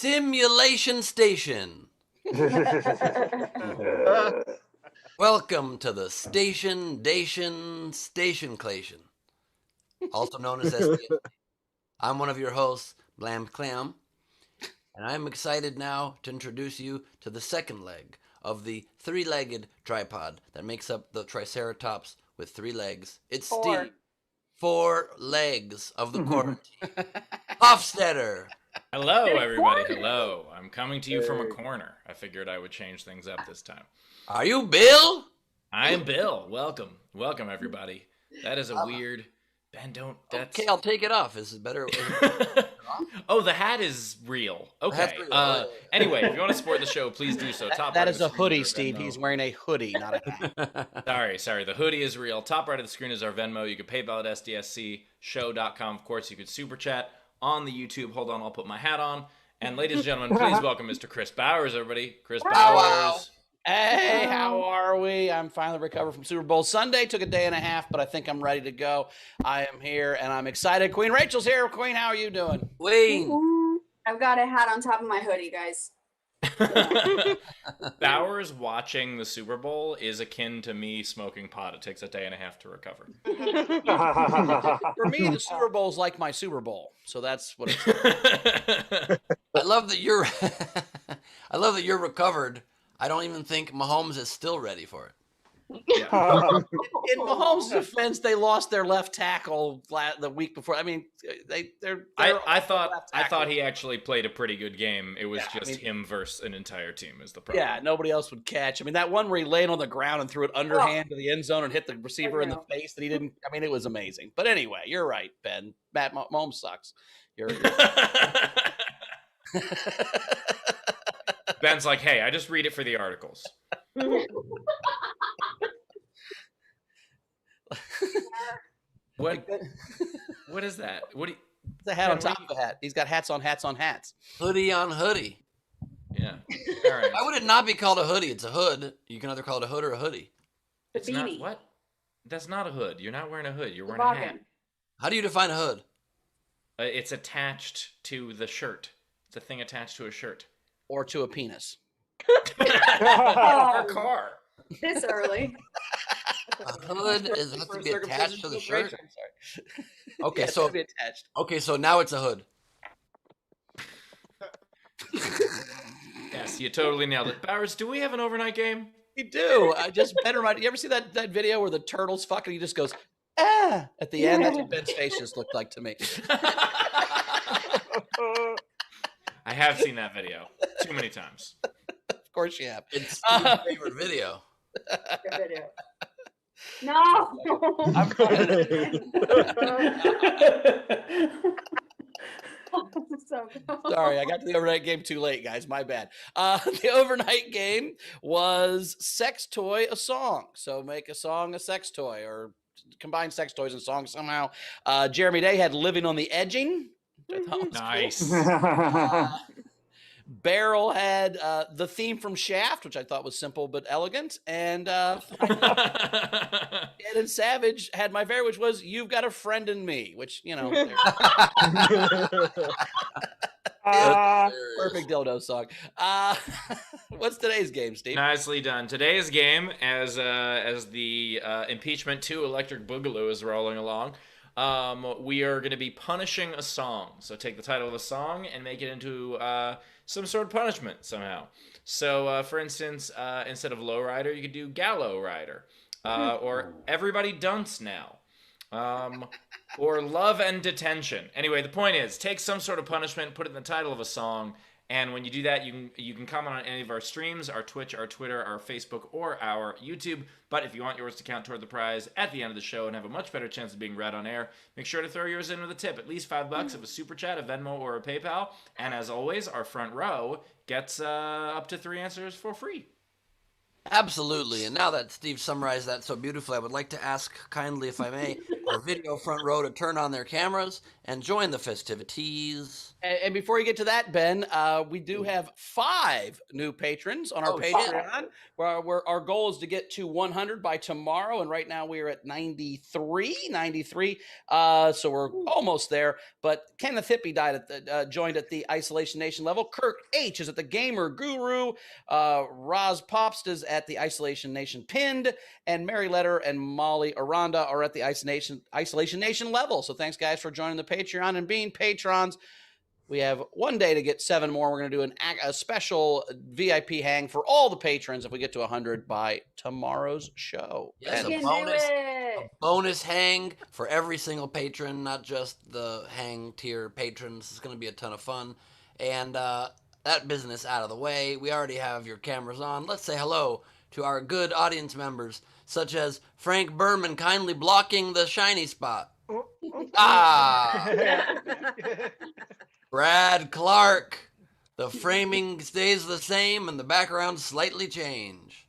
Simulation Station. Welcome to the Stationclation, also known as SDS. I'm one of your hosts, Blam Clam, and I'm excited now to introduce you to the second leg of the three-legged tripod that makes up the Triceratops with 3 legs. It's Steve. 4 legs of the quarantine. Hofstetter. Hello, everybody. Hello. I'm coming to you from a corner. I figured I would change things up this time. Are you Bill? I'm Bill. Welcome. Welcome, everybody. That is a weird... Ben, don't... That's... Okay, I'll take it off. Is it better? Oh, the hat is real. Okay. Anyway, if you want to support the show, please do so. That is a hoodie, Steve. He's wearing a hoodie, not a hat. Sorry. The hoodie is real. Top right of the screen is our Venmo. You can PayPal at sdscshow.com. Of course, you could super chat on the YouTube. Hold on, I'll put my hat on. And ladies and gentlemen, please welcome Mr. Chris Bowers, everybody. Chris Bowers. Hey, how are we? I'm finally recovered from Super Bowl Sunday. Took a day and a half, but I think I'm ready to go. I am here, and I'm excited. Queen Rachel's here. Queen, how are you doing? Wayne. I've got a hat on top of my hoodie, guys. Bowers watching the Super Bowl is akin to me smoking pot. It takes a day and a half to recover. For me, the Super Bowl's like my Super Bowl, so that's what it's like. I love that you're recovered. I don't even think Mahomes is still ready for it. Yeah. In Mahomes' defense, they lost their left tackle the week before. I mean, I thought he actually played a pretty good game. It was him versus an entire team is the problem. Yeah, nobody else would catch. I mean, that one where he laid on the ground and threw it underhand to the end zone and hit the receiver in the face that he didn't. I mean, it was amazing. But anyway, you're right, Ben. Matt Mahomes sucks. Ben's like, hey, I just read it for the articles. What is that? It's a hat on top of a hat. He's got hats on hats on hats. Hoodie on hoodie. Yeah. All right. Why would it not be called a hoodie? It's a hood. You can either call it a hood or a hoodie. It's not what? That's not a hood. You're not wearing a hood. You're wearing a hat. How do you define a hood? It's attached to the shirt. It's a thing attached to a shirt. Or to a penis. Or a car. This early. A hood has to be attached to the shirt. I'm sorry. Okay, Yeah, so be attached. Okay, so now it's a hood. Yes, you totally nailed it. Bowers, do we have an overnight game? We do. I just better remind you ever see that video where the turtle's fucking? He just goes at the end. That's what Ben's face just looked like to me. I have seen that video too many times. Of course you have. It's Steve's favorite video. Good video. No. I'm sorry, I got to the overnight game too late, guys. My bad. The overnight game was sex toy a song. So make a song a sex toy, or combine sex toys and songs somehow. Jeremy Day had Living on the Edging. Nice. Cool. Beryl had the theme from Shaft, which I thought was simple but elegant. And Ed and Savage had my favorite, which was You've Got a Friend in Me, which, you know. Perfect dildo song. What's today's game, Steve? Nicely done. Today's game, as the impeachment 2 Electric Boogaloo is rolling along, we are going to be punishing a song. So take the title of a song and make it into some sort of punishment somehow. So, for instance, instead of Lowrider, you could do Gallow Rider, or Everybody Dunce Now, or Love and Detention. Anyway, the point is, take some sort of punishment, put it in the title of a song, and when you do that, you can comment on any of our streams, our Twitch, our Twitter, our Facebook, or our YouTube. But if you want yours to count toward the prize at the end of the show and have a much better chance of being read on air, make sure to throw yours in with a tip. At least $5 of a Super Chat, a Venmo, or a PayPal. And as always, our front row gets up to 3 answers for free. Absolutely. And now that Steve summarized that so beautifully, I would like to ask kindly, if I may, our video front row to turn on their cameras and join the festivities. And before you get to that, Ben, we do have 5 new patrons on our Patreon. Where our goal is to get to 100 by tomorrow, and right now we are at 93. So we're almost there. But Kenneth Hippie joined at the Isolation Nation level. Kirk H is at the Gamer Guru. Roz Popst is at the Isolation Nation Pinned, and Mary Letter and Molly Aranda are at the Isolation Nation level. So thanks, guys, for joining the Patreon and being patrons. We have one day to get 7 more. We're going to do a special VIP hang for all the patrons if we get to 100 by tomorrow's show. Yes, a bonus hang for every single patron, not just the hang tier patrons. It's going to be a ton of fun. And that business out of the way, we already have your cameras on. Let's say hello to our good audience members, such as Frank Berman kindly blocking the shiny spot. Brad Clark, the framing stays the same and the background slightly change.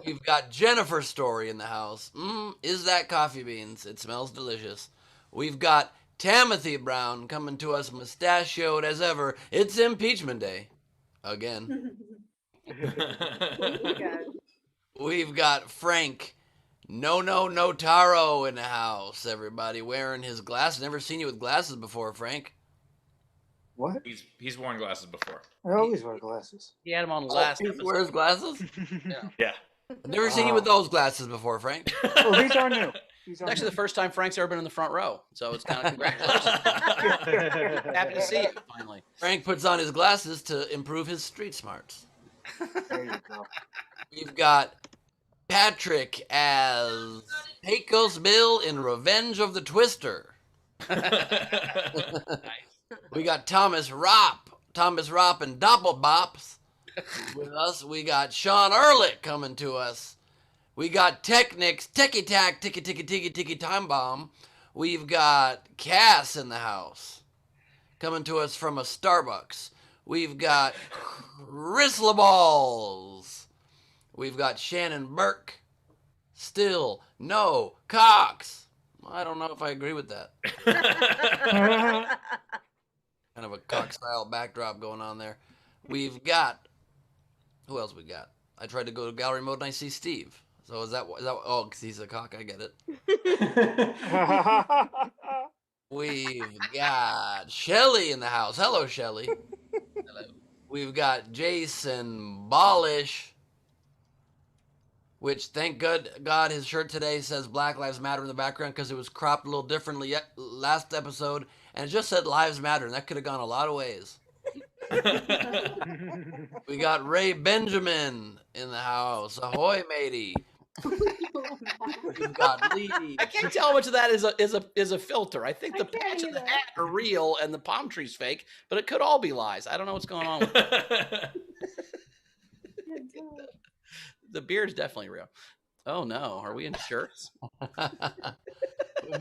We've got Jennifer Story in the house. Is that coffee beans? It smells delicious. We've got Timothy Brown coming to us mustachioed as ever. It's impeachment day. Again. God. We've got Frank No Taro in the house, everybody, wearing his glasses. Never seen you with glasses before, Frank. What? He's worn glasses before. I always wear glasses. He had him on the last He episode. wears glasses? Yeah. I've never seen you with those glasses before, Frank. Oh, these are new. It's actually the first time Frank's ever been in the front row, so it's kind of congratulations. Happy to see you finally. Frank puts on his glasses to improve his street smarts. There you go. We've got Patrick as Pecos Bill in Revenge of the Twister. We got Thomas Ropp and Doppelbops with us. We got Sean Ehrlich coming to us. We got Technics, Ticky Tack, Ticky Time Bomb. We've got Cass in the house coming to us from a Starbucks. We've got Balls. We've got Shannon Burke. Still no Cox. I don't know if I agree with that. Kind of a Cox style backdrop going on there. We've got, who else we got? I tried to go to gallery mode and I see Steve. So is that oh, because he's a cock, I get it. We've got Shelly in the house. Hello, Shelly. Hello. We've got Jason Ballish, which thank God his shirt today says Black Lives Matter in the background because it was cropped a little differently last episode and it just said Lives Matter and that could have gone a lot of ways. We got Ray Benjamin in the house. Ahoy, matey. We've got Lee. I can't tell how much of that is a filter. I think the can't patch and the either. hat are real and the palm tree's fake, but it could all be lies. I don't know what's going on with it. The beard's definitely real. Oh no, are we in shirts?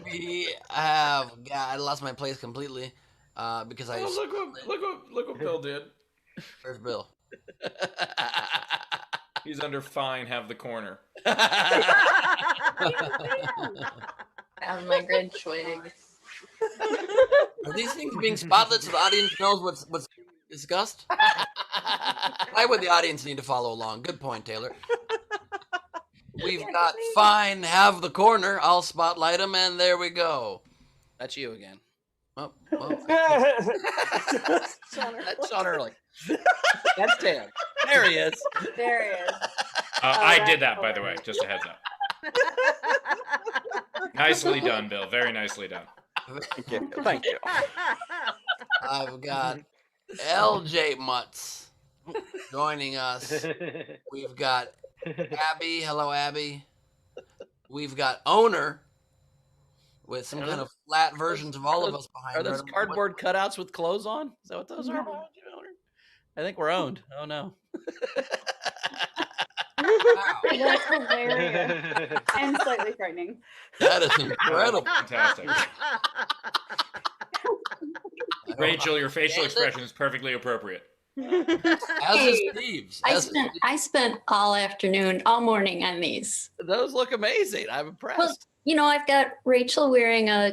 We have I lost my place completely because I look what Bill did. Where's Bill? He's under fine. Have the corner. Have my grid swing. Are these things being spotlit so the audience knows what's discussed? Why would the audience need to follow along? Good point, Taylor. We've got fine, have the corner. I'll spotlight him, and there we go. That's you again. Oh, That's Sean Ehrlich. That's Tam. There he is. There he is. I did that, by the way. Just a heads up. Nicely done, Bill. Very nicely done. Thank you. I've got LJ Mutz joining us. We've got Abby. Hello, Abby. We've got Owner with some kind of flat versions of all of us behind Are her. those cardboard cutouts with clothes on? Is that what those are? No. I think we're owned. Oh no. Wow, That's hilarious and slightly frightening. that is incredible. Fantastic. Rachel, your facial expression is perfectly appropriate. As is Steve's. I spent all afternoon, all morning on these. Those look amazing. I'm impressed. Well, you know, I've got Rachel wearing a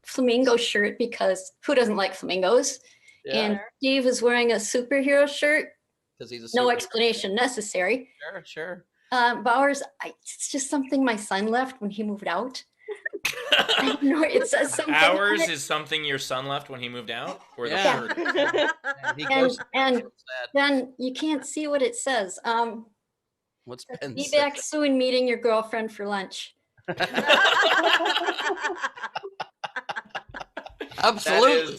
flamingo shirt because who doesn't like flamingos? Yeah, And Steve is wearing a superhero shirt. because he's a No super- explanation necessary. Sure. Bowers, it's just something my son left when he moved out. I don't know. It says something. on Ours it. is something your son left when he moved out? Or the Yeah. shirt? And he And- goes and- so sad. Then you can't see what it says. What's Ben Be say? back soon meeting your girlfriend for lunch. Absolutely.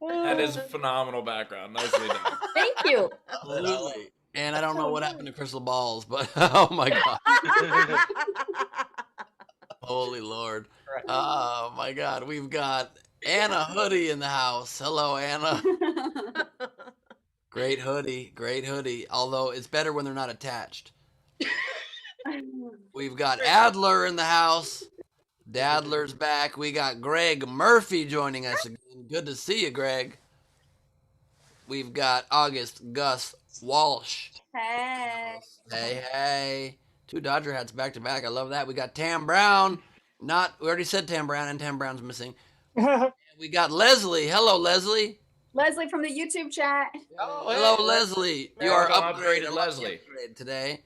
That is a phenomenal background. Nicely done. Thank you. Absolutely. And I don't know what happened to Crystal Balls, but oh my God. Holy Lord. Oh my God. We've got Anna Hoodie in the house. Hello, Anna. Great hoodie. Great hoodie. Although it's better when they're not attached. We've got Adler in the house. Dadler's back. We got Greg Murphy joining us again. Good to see you, Greg. We've got August Gus Walsh. Hey. Hey. Two Dodger hats back to back. I love that. We got Tam Brown. We already said Tam Brown, and Tam Brown's missing. we got Leslie. Hello, Leslie. Leslie from the YouTube chat. Oh, Hello, hey. Leslie. You are Welcome, upgraded, Leslie. upgrade today.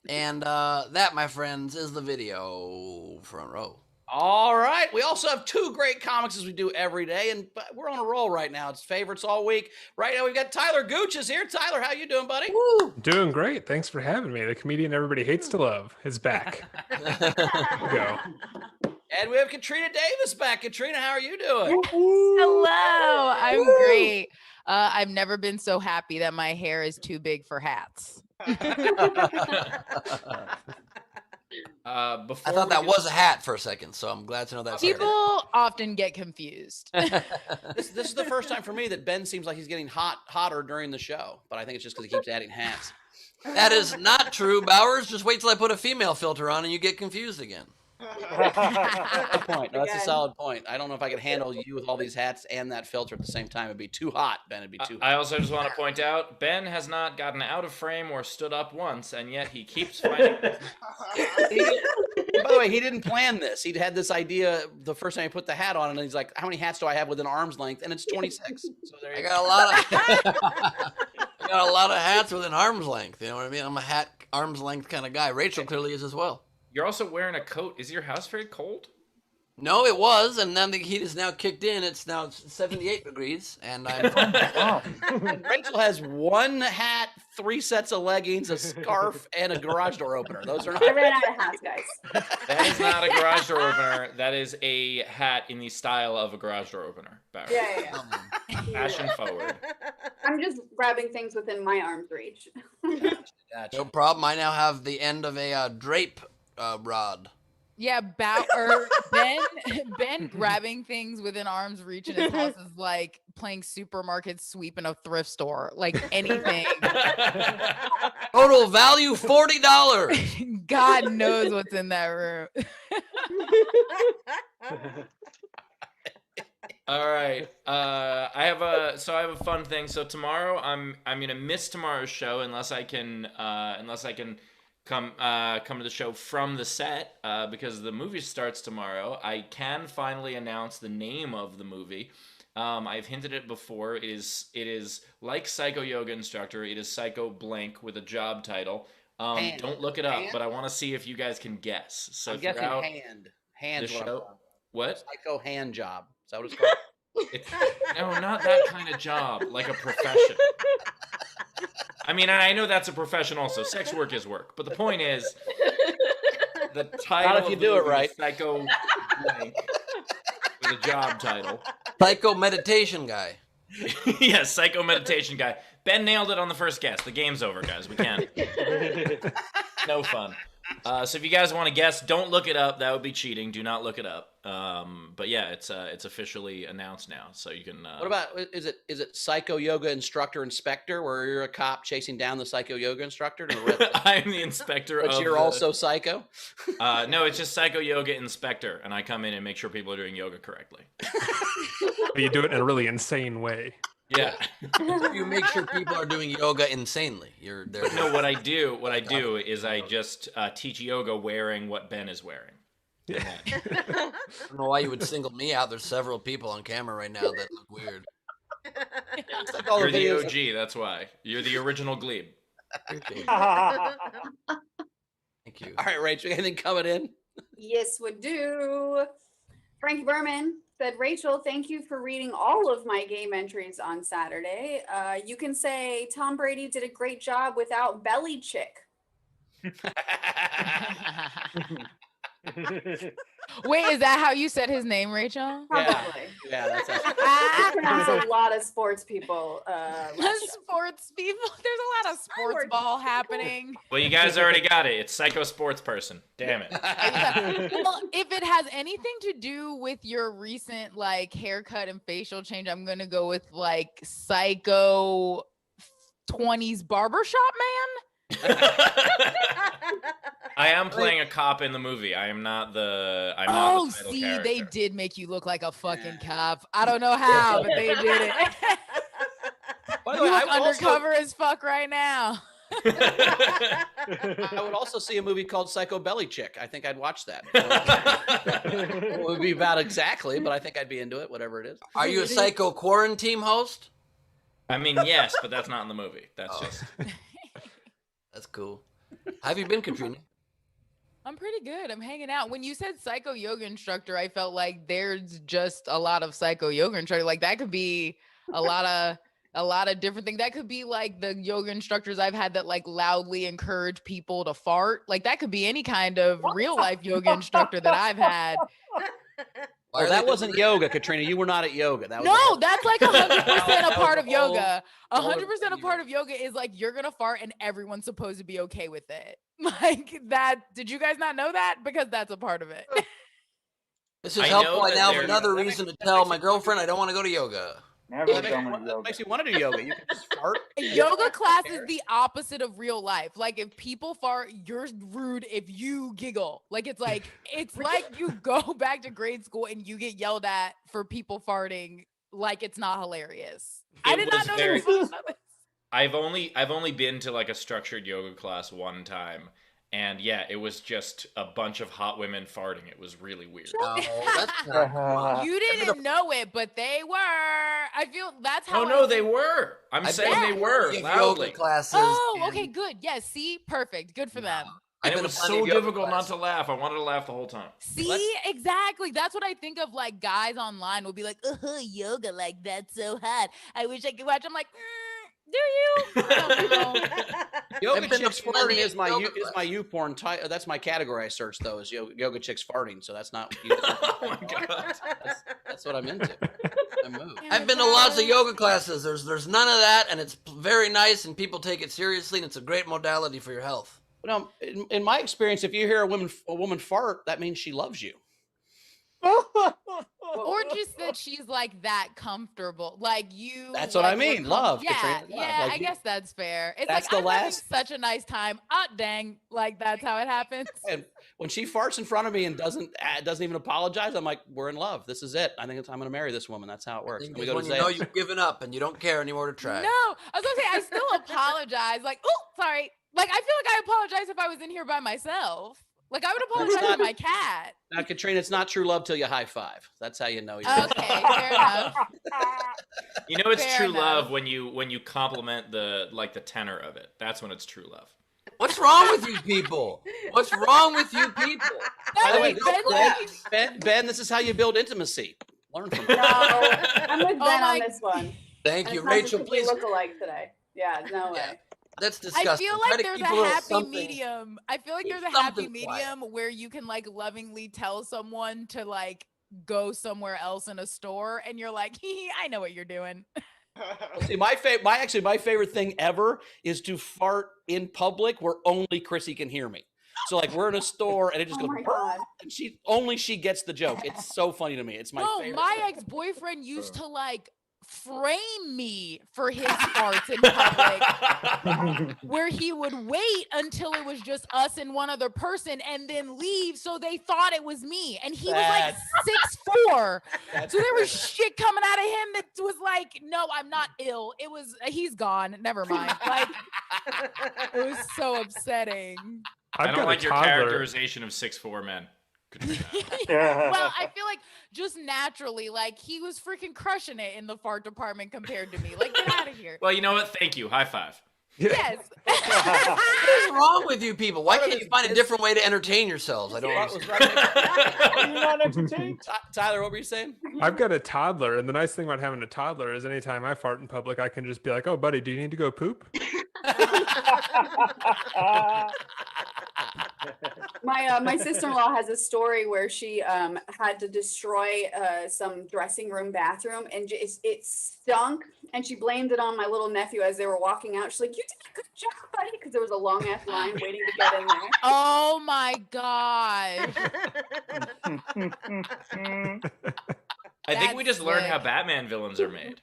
And that, my friends, is the video front row. All right. We also have 2 great comics as we do every day, and we're on a roll right now. It's favorites all week. Right now, we've got Tyler Gooch is here. Tyler, how you doing, buddy? Woo! Doing great. Thanks for having me. The comedian everybody hates to love is back. Go. And we have Katrina Davis back. Katrina, how are you doing? Hello, I'm great. I've never been so happy that my hair is too big for hats. I thought that was a hat for a second, so I'm glad to know that. People often get confused. This is the first time for me that Ben seems like he's getting hotter during the show, but I think it's just because he keeps adding hats. That is not true, Bowers. Just wait till I put a female filter on and you get confused again. Good point. No, that's a solid point. I don't know if I could handle you with all these hats and that filter at the same time. It'd be too hot, Ben. It'd be too hot. I also just want to point out, Ben has not gotten out of frame or stood up once, and yet he keeps fighting. By the way, he didn't plan this. He'd had this idea the first time he put the hat on, and he's like, "How many hats do I have within arm's length?" And it's 26. So there I you go. got a lot of I got a lot of hats within arm's length. You know what I mean? I'm a hat arm's length kind of guy. Rachel clearly is as well. You're also wearing a coat. Is your house very cold? No, it was, and then the heat is now kicked in. It's now 78 degrees, and I'm. And Rachel has 1 hat, 3 sets of leggings, a scarf, and a garage door opener. Those are not. I ran out of hats, guys. That is not a garage door opener. That is a hat in the style of a garage door opener. Barry. Yeah. Fashion forward. I'm just grabbing things within my arm's reach. Gotcha. No problem. I now have the end of a drape rod. Yeah, Ben grabbing things within arm's reach in his house is like playing supermarket sweep in a thrift store. Like anything. Total value $40. God knows what's in that room. All right. I have a fun thing. So tomorrow I'm gonna miss tomorrow's show unless I can come to the show from the set because the movie starts tomorrow. I can finally announce the name of the movie. I've hinted it before. It is like Psycho Yoga Instructor. It is Psycho Blank with a job title. Don't look it up, but I want to see if you guys can guess. So I'm guessing throughout hand. the Hand's what I'm show, calling. what? Psycho hand job. Is that what it's called? No, not that kind of job. Like a profession. I mean, I know that's a profession also. Sex work is work. But the point is, the title Not if you of the do it movie, right. Psycho Blank, with a job title. Psycho meditation guy. Yes, Psycho Meditation Guy. Ben nailed it on the first guess. The game's over, guys. We can't. No fun. So if you guys want to guess, don't look it up. That would be cheating. Do not look it up. But yeah, it's officially announced now, so you can. What about is it Psycho Yoga Instructor Inspector, where you're a cop chasing down the Psycho Yoga instructor to arrest him, I'm the inspector. but you're also psycho? No, it's just Psycho Yoga Inspector, and I come in and make sure people are doing yoga correctly. But you do it in a really insane way. Yeah. You make sure people are doing yoga insanely. You're there. No, what I do is I just teach yoga wearing what Ben is wearing. Yeah. I don't know why you would single me out. There's several people on camera right now that look weird. It's like all You're the videos OG, that's why. You're the original Gleib. Thank you. All right, Rachel, anything coming in? Yes, would do. Frankie Berman said, Rachel, thank you for reading all of my game entries on Saturday. You can say Tom Brady did a great job without Belly Chick. Wait, is that how you said his name, Rachel? Probably. Yeah, that's actually, I pronounce a lot of sports people. Sports people. There's a lot of sports word. ball happening. Well, you guys already got it. It's Psycho Sports Person. Damn it. Well, if it has anything to do with your recent like haircut and facial change, I'm gonna go with like Psycho 20s barbershop man. I am playing a cop in the movie. I'm not the Oh, title see, character. they did make you look like a fucking cop. I don't know how, but they did it. By the You way, look undercover as fuck right now. I would also see a movie called Psycho Belly Chick. I think I'd watch that. It would be about exactly, but I think I'd be into it, whatever it is. Are you a psycho quarantine host? I mean, yes, but that's not in the movie. That's just. That's cool. How have you been, Katrina? I'm pretty good. I'm hanging out. When you said psycho yoga instructor, I felt like there's just a lot of psycho yoga instructor. Like that could be a lot of different things. That could be like the yoga instructors I've had that like loudly encourage people to fart. Like that could be any kind of real life yoga instructor that I've had. Well, that wasn't yoga, Katrina. You were not at yoga. That was No, that's like 100% a part of whole- yoga. whole 100% a part of yoga is like you're gonna fart and everyone's supposed to be okay with it. Like that. Did you guys not know that? Because that's a part of it. This is I helpful. know I that now have there's- another that reason makes- to tell my girlfriend I don't want to go to yoga. Never That done makes, yoga. makes you want to do yoga. You can just fart. A yoga class is the opposite of real life. Like if people fart, you're rude if you giggle. Like it's like you go back to grade school and you get yelled at for people farting like it's not hilarious. I It did not was know very- there was this. I've only been to like a structured yoga class one time, and yeah, it was just a bunch of hot women farting. It was really weird. No, that's not. Come on. You didn't know it, but they were. I feel that's how. Oh I no, they feel. were. I'm I saying bet they were you give loudly. yoga classes. Oh, and- okay, good. Yes, see, perfect. Good for them. And I've it been was to plenty so of yoga difficult not classes. to laugh. I wanted to laugh the whole time. See, exactly. That's what I think of. Like guys online will be like, yoga, like that's so hot. I wish I could watch. I'm like, do you? I don't know. Yoga I've been to chicks plenty farting of is my yoga you porn. That's my category I search though is yoga chicks farting. So that's not. You, Oh my god. that's what I'm into. I move. I've been to lots of yoga classes. There's none of that, and it's very nice, and people take it seriously, and it's a great modality for your health. No, in my experience, if you hear a woman fart, that means she loves you. Or just that she's like that comfortable. Like you. That's what I like, mean, were love, Yeah, Katrina, love. yeah. Like I you- guess that's fair. It's That's like the I'm having last- such a nice time. Dang! Like that's how it happens. And when she farts in front of me and doesn't even apologize, I'm like, we're in love. This is it. I think I'm going to marry this woman. That's how it works. And we Because go to when you know Zayas. you've given up and you don't care anymore to try. No, I was gonna say I still apologize. Like, oh, sorry. Like I feel like I apologize if I was in here by myself. Like I would apologize not- to my cat. Now, Katrina, it's not true love till you high five. That's how you know you're. Okay, fair enough. You know it's Fair true enough. love when you compliment the tenor of it. That's when it's true love. What's wrong with you people? What's wrong with you people? By the way, That's Ben, this is how you build intimacy. Learn from No, me. I'm with Ben my- on this one. Thank And you, it's not just Rachel. 'cause we Please, look alike today. Yeah, no way. Yeah. That's disgusting. I feel Try like to there's keep a little happy something- medium. I feel like keep there's a happy something quiet. medium where you can like lovingly tell someone to like go somewhere else in a store and you're like, I know what you're doing. See, my favorite thing ever is to fart in public where only Chrissy can hear me. So like we're in a store and it just Oh goes, my God. and she gets the joke. It's so funny to me. It's my No, favorite. my thing. ex-boyfriend used to like frame me for his farts in public where he would wait until it was just us and one other person and then leave so they thought it was me. And he was like 6'4". That's So there was great. shit coming out of him that was like, no, I'm not ill. It was he's gone. Never mind. Like it was so upsetting. I I've don't got like a your toddler. characterization of 6'4" men. Well, I feel like just naturally, like he was freaking crushing it in the fart department compared to me. Like, get out of here. Well, you know what? Thank you. High five. Yes. What is wrong with you people? Why can't you find a different way to entertain yourselves? I don't Fart understand. was right next- Are you not entertained? Tyler, what were you saying? I've got a toddler, and the nice thing about having a toddler is anytime I fart in public, I can just be like, "Oh, buddy, do you need to go poop?" My sister-in-law has a story where she had to destroy some dressing room bathroom and it stunk and she blamed it on my little nephew as they were walking out. She's like, "You did a good job, buddy," because there was a long ass line waiting to get in there. Oh my gosh. I think we That's just learned how sick. Batman villains are made.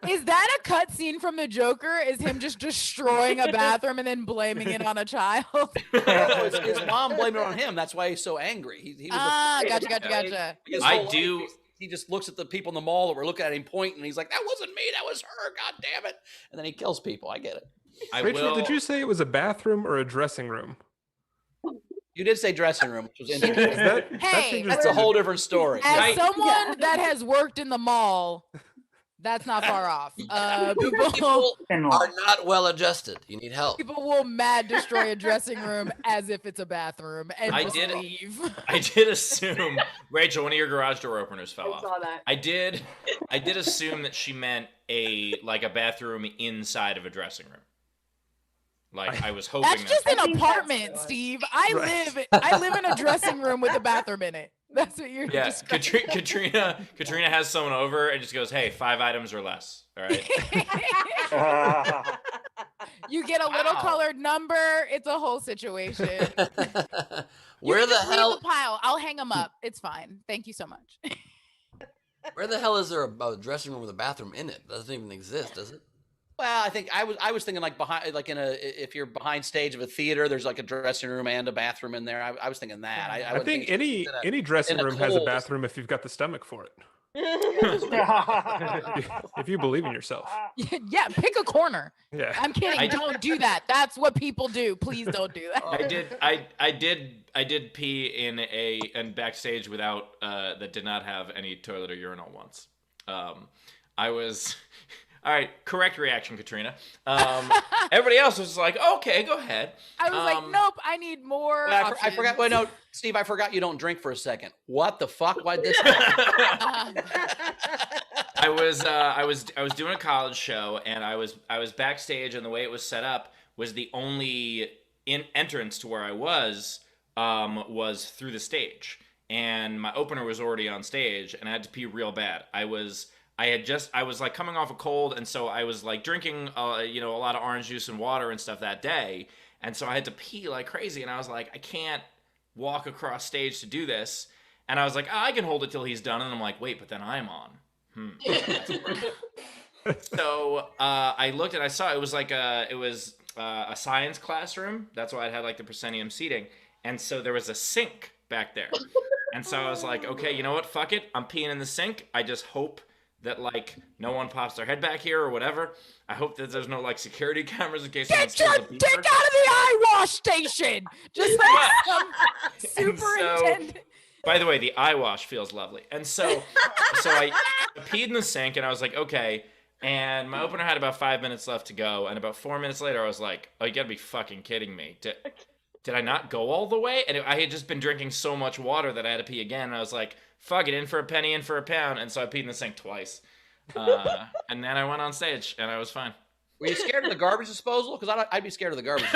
Is that a cutscene from the Joker? Is him just destroying a bathroom and then blaming it on a child? No, his mom blamed it on him. That's why he's so angry. He was Ah, afraid. gotcha. His I whole life, do- he just looks at the people in the mall that were looking at him pointing, and he's like, "That wasn't me, that was her. God damn it!" And then he kills people. I get it. Rachel, did you say it was a bathroom or a dressing room? You did say dressing room, which was interesting. Hey, That's a whole different story. As someone that has worked in the mall, that's not far off. People are not well adjusted. You need help. People will mad destroy a dressing room as if it's a bathroom and just leave. I did assume, Rachel, one of your garage door openers fell off. I saw that. I did assume that she meant a bathroom inside of a dressing room. Like I was hoping. That's just an apartment, Steve. I live in a dressing room with a bathroom in it. That's what you're. Yeah, Katrina has someone over and just goes, "Hey, 5 items or less." All right. You get a little colored number. It's a whole situation. Where the hell? Leave a pile. I'll hang them up. It's fine. Thank you so much. Where the hell is there a dressing room with a bathroom in it? That doesn't even exist, does it? Well, I think I was thinking like behind, like if you're behind stage of a theater, there's like a dressing room and a bathroom in there. I was thinking that. I think any dressing room has a bathroom if you've got the stomach for it. If you believe in yourself. Yeah, pick a corner. Yeah. I'm kidding. Don't do that. That's what people do. Please don't do that. I did pee in backstage without that did not have any toilet or urinal once. I was. All right, correct reaction, Katrina. Everybody else was like, okay, go ahead. I was like, nope, I need more. I forgot. Wait, no, Steve, I forgot you don't drink for a second. What the fuck? Why'd this? I was doing a college show, and I was backstage, and the way it was set up was the only entrance to where I was through the stage, and my opener was already on stage, and I had to pee real bad. I was like coming off a cold, and so I was like drinking a lot of orange juice and water and stuff that day, and so I had to pee like crazy, and I was like, I can't walk across stage to do this, and I was like, I can hold it till he's done, and I'm like, wait, but then I'm on. So I looked and I saw it was a science classroom. That's why it had like the proscenium seating, and so there was a sink back there, and so I was like, okay, you know what, fuck it, I'm peeing in the sink. I just hope that like no one pops their head back here or whatever. I hope that there's no like security cameras in case someone Get your steals a dick beaver. out of the eye wash station. Just like some superintendent. By the way, the eye wash feels lovely. And so I peed in the sink and I was like, okay. And my opener had about 5 minutes left to go. And about 4 minutes later, I was like, oh, you gotta be fucking kidding me. Did I not go all the way? And I had just been drinking so much water that I had to pee again. And I was like, fuck it, in for a penny, in for a pound. And so I peed in the sink twice. And then I went on stage, and I was fine. Were you scared of the garbage disposal? Because I'd be scared of the garbage.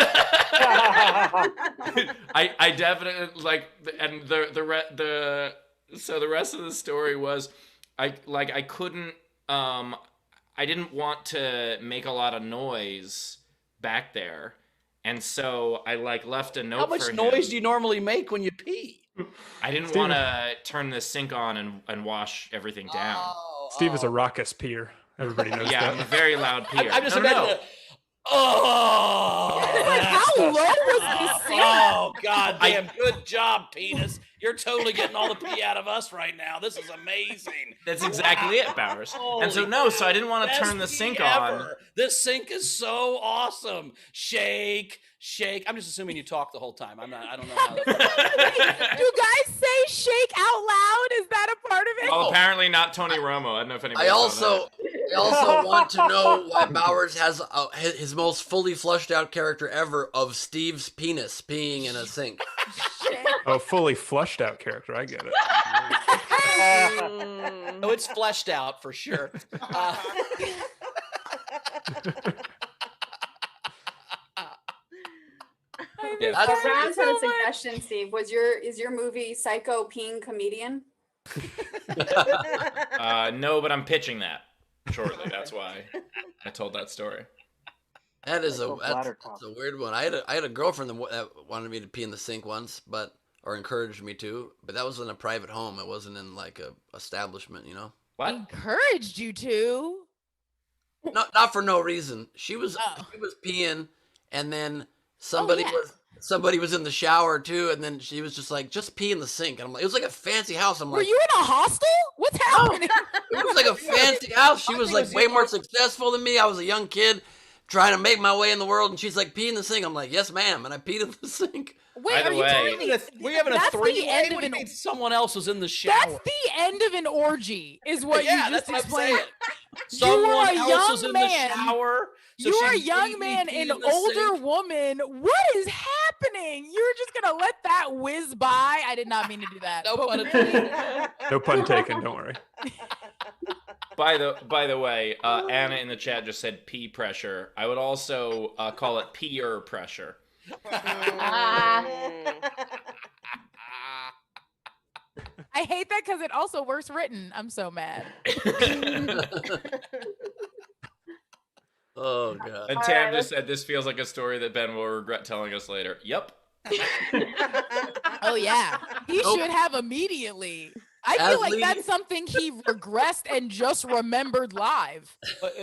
I definitely like, and the rest of the story was, I couldn't, I didn't want to make a lot of noise back there, and so I like left a note. How much noise do you normally make when you pee? I didn't want to turn the sink on and wash evering down. Steve is a raucous peer. Everybody knows that. I'm a very loud peer. I'm just imagining. Oh, how low was this sink? Oh, god damn. Good job, penis. You're totally getting all the pee out of us right now. This is amazing. That's exactly it, Bowers. And so so I didn't want to turn the sink on. This sink is so awesome. Shake, shake. I'm just assuming you talk the whole time. I don't know how that Do guys say shake out loud? Is that a part of it? Well, apparently not Tony Romo. I don't know if anybody I also want to know why Bowers has his most fully flushed out character ever of Steve's penis peeing in a sink. Oh, fully flushed out character. I get it. Oh, it's fleshed out for sure. Rounds had a suggestion, Steve. Is your movie Psycho peeing comedian? No, but I'm pitching that shortly. That's why I told that story. That's a weird one. I had a girlfriend that wanted me to pee in the sink once, or encouraged me to, but that was in a private home. It wasn't in like a establishment, you know. What? Encouraged you to? Not for no reason. She was peeing, and then somebody somebody was in the shower too, and then she was just like, "Just pee in the sink." And I'm like, it was like a fancy house. I'm Were like, you in a hostel? What's happening? it was like a fancy house. She was like way more successful than me. I was a young kid trying to make my way in the world, and she's like, "Pee in the sink." I'm like, "Yes, ma'am," and I peed in the sink. Wait, By the are you way- telling me We having a that's the three-way? end of What do an- you mean someone else was in the shower? that's the end of an orgy? Is what yeah, you that's just what I'm explained. saying. You Someone are a else young was in man. the shower. So You are a she young made me man, pee an in the older sink. woman. What is happening? You're just gonna let that whiz by? I did not mean to do that. No but pun really? intended. No pun taken. Don't worry. By the way, Anna in the chat just said pee pressure. I would also call it peer pressure. I hate that because it also works written. I'm so mad. Oh god. And All Tam right, just said this feels like a story that Ben will regret telling us later. Yep. Oh yeah, he Nope. should have immediately. I As feel like leading- that's something he regressed and just remembered live. But,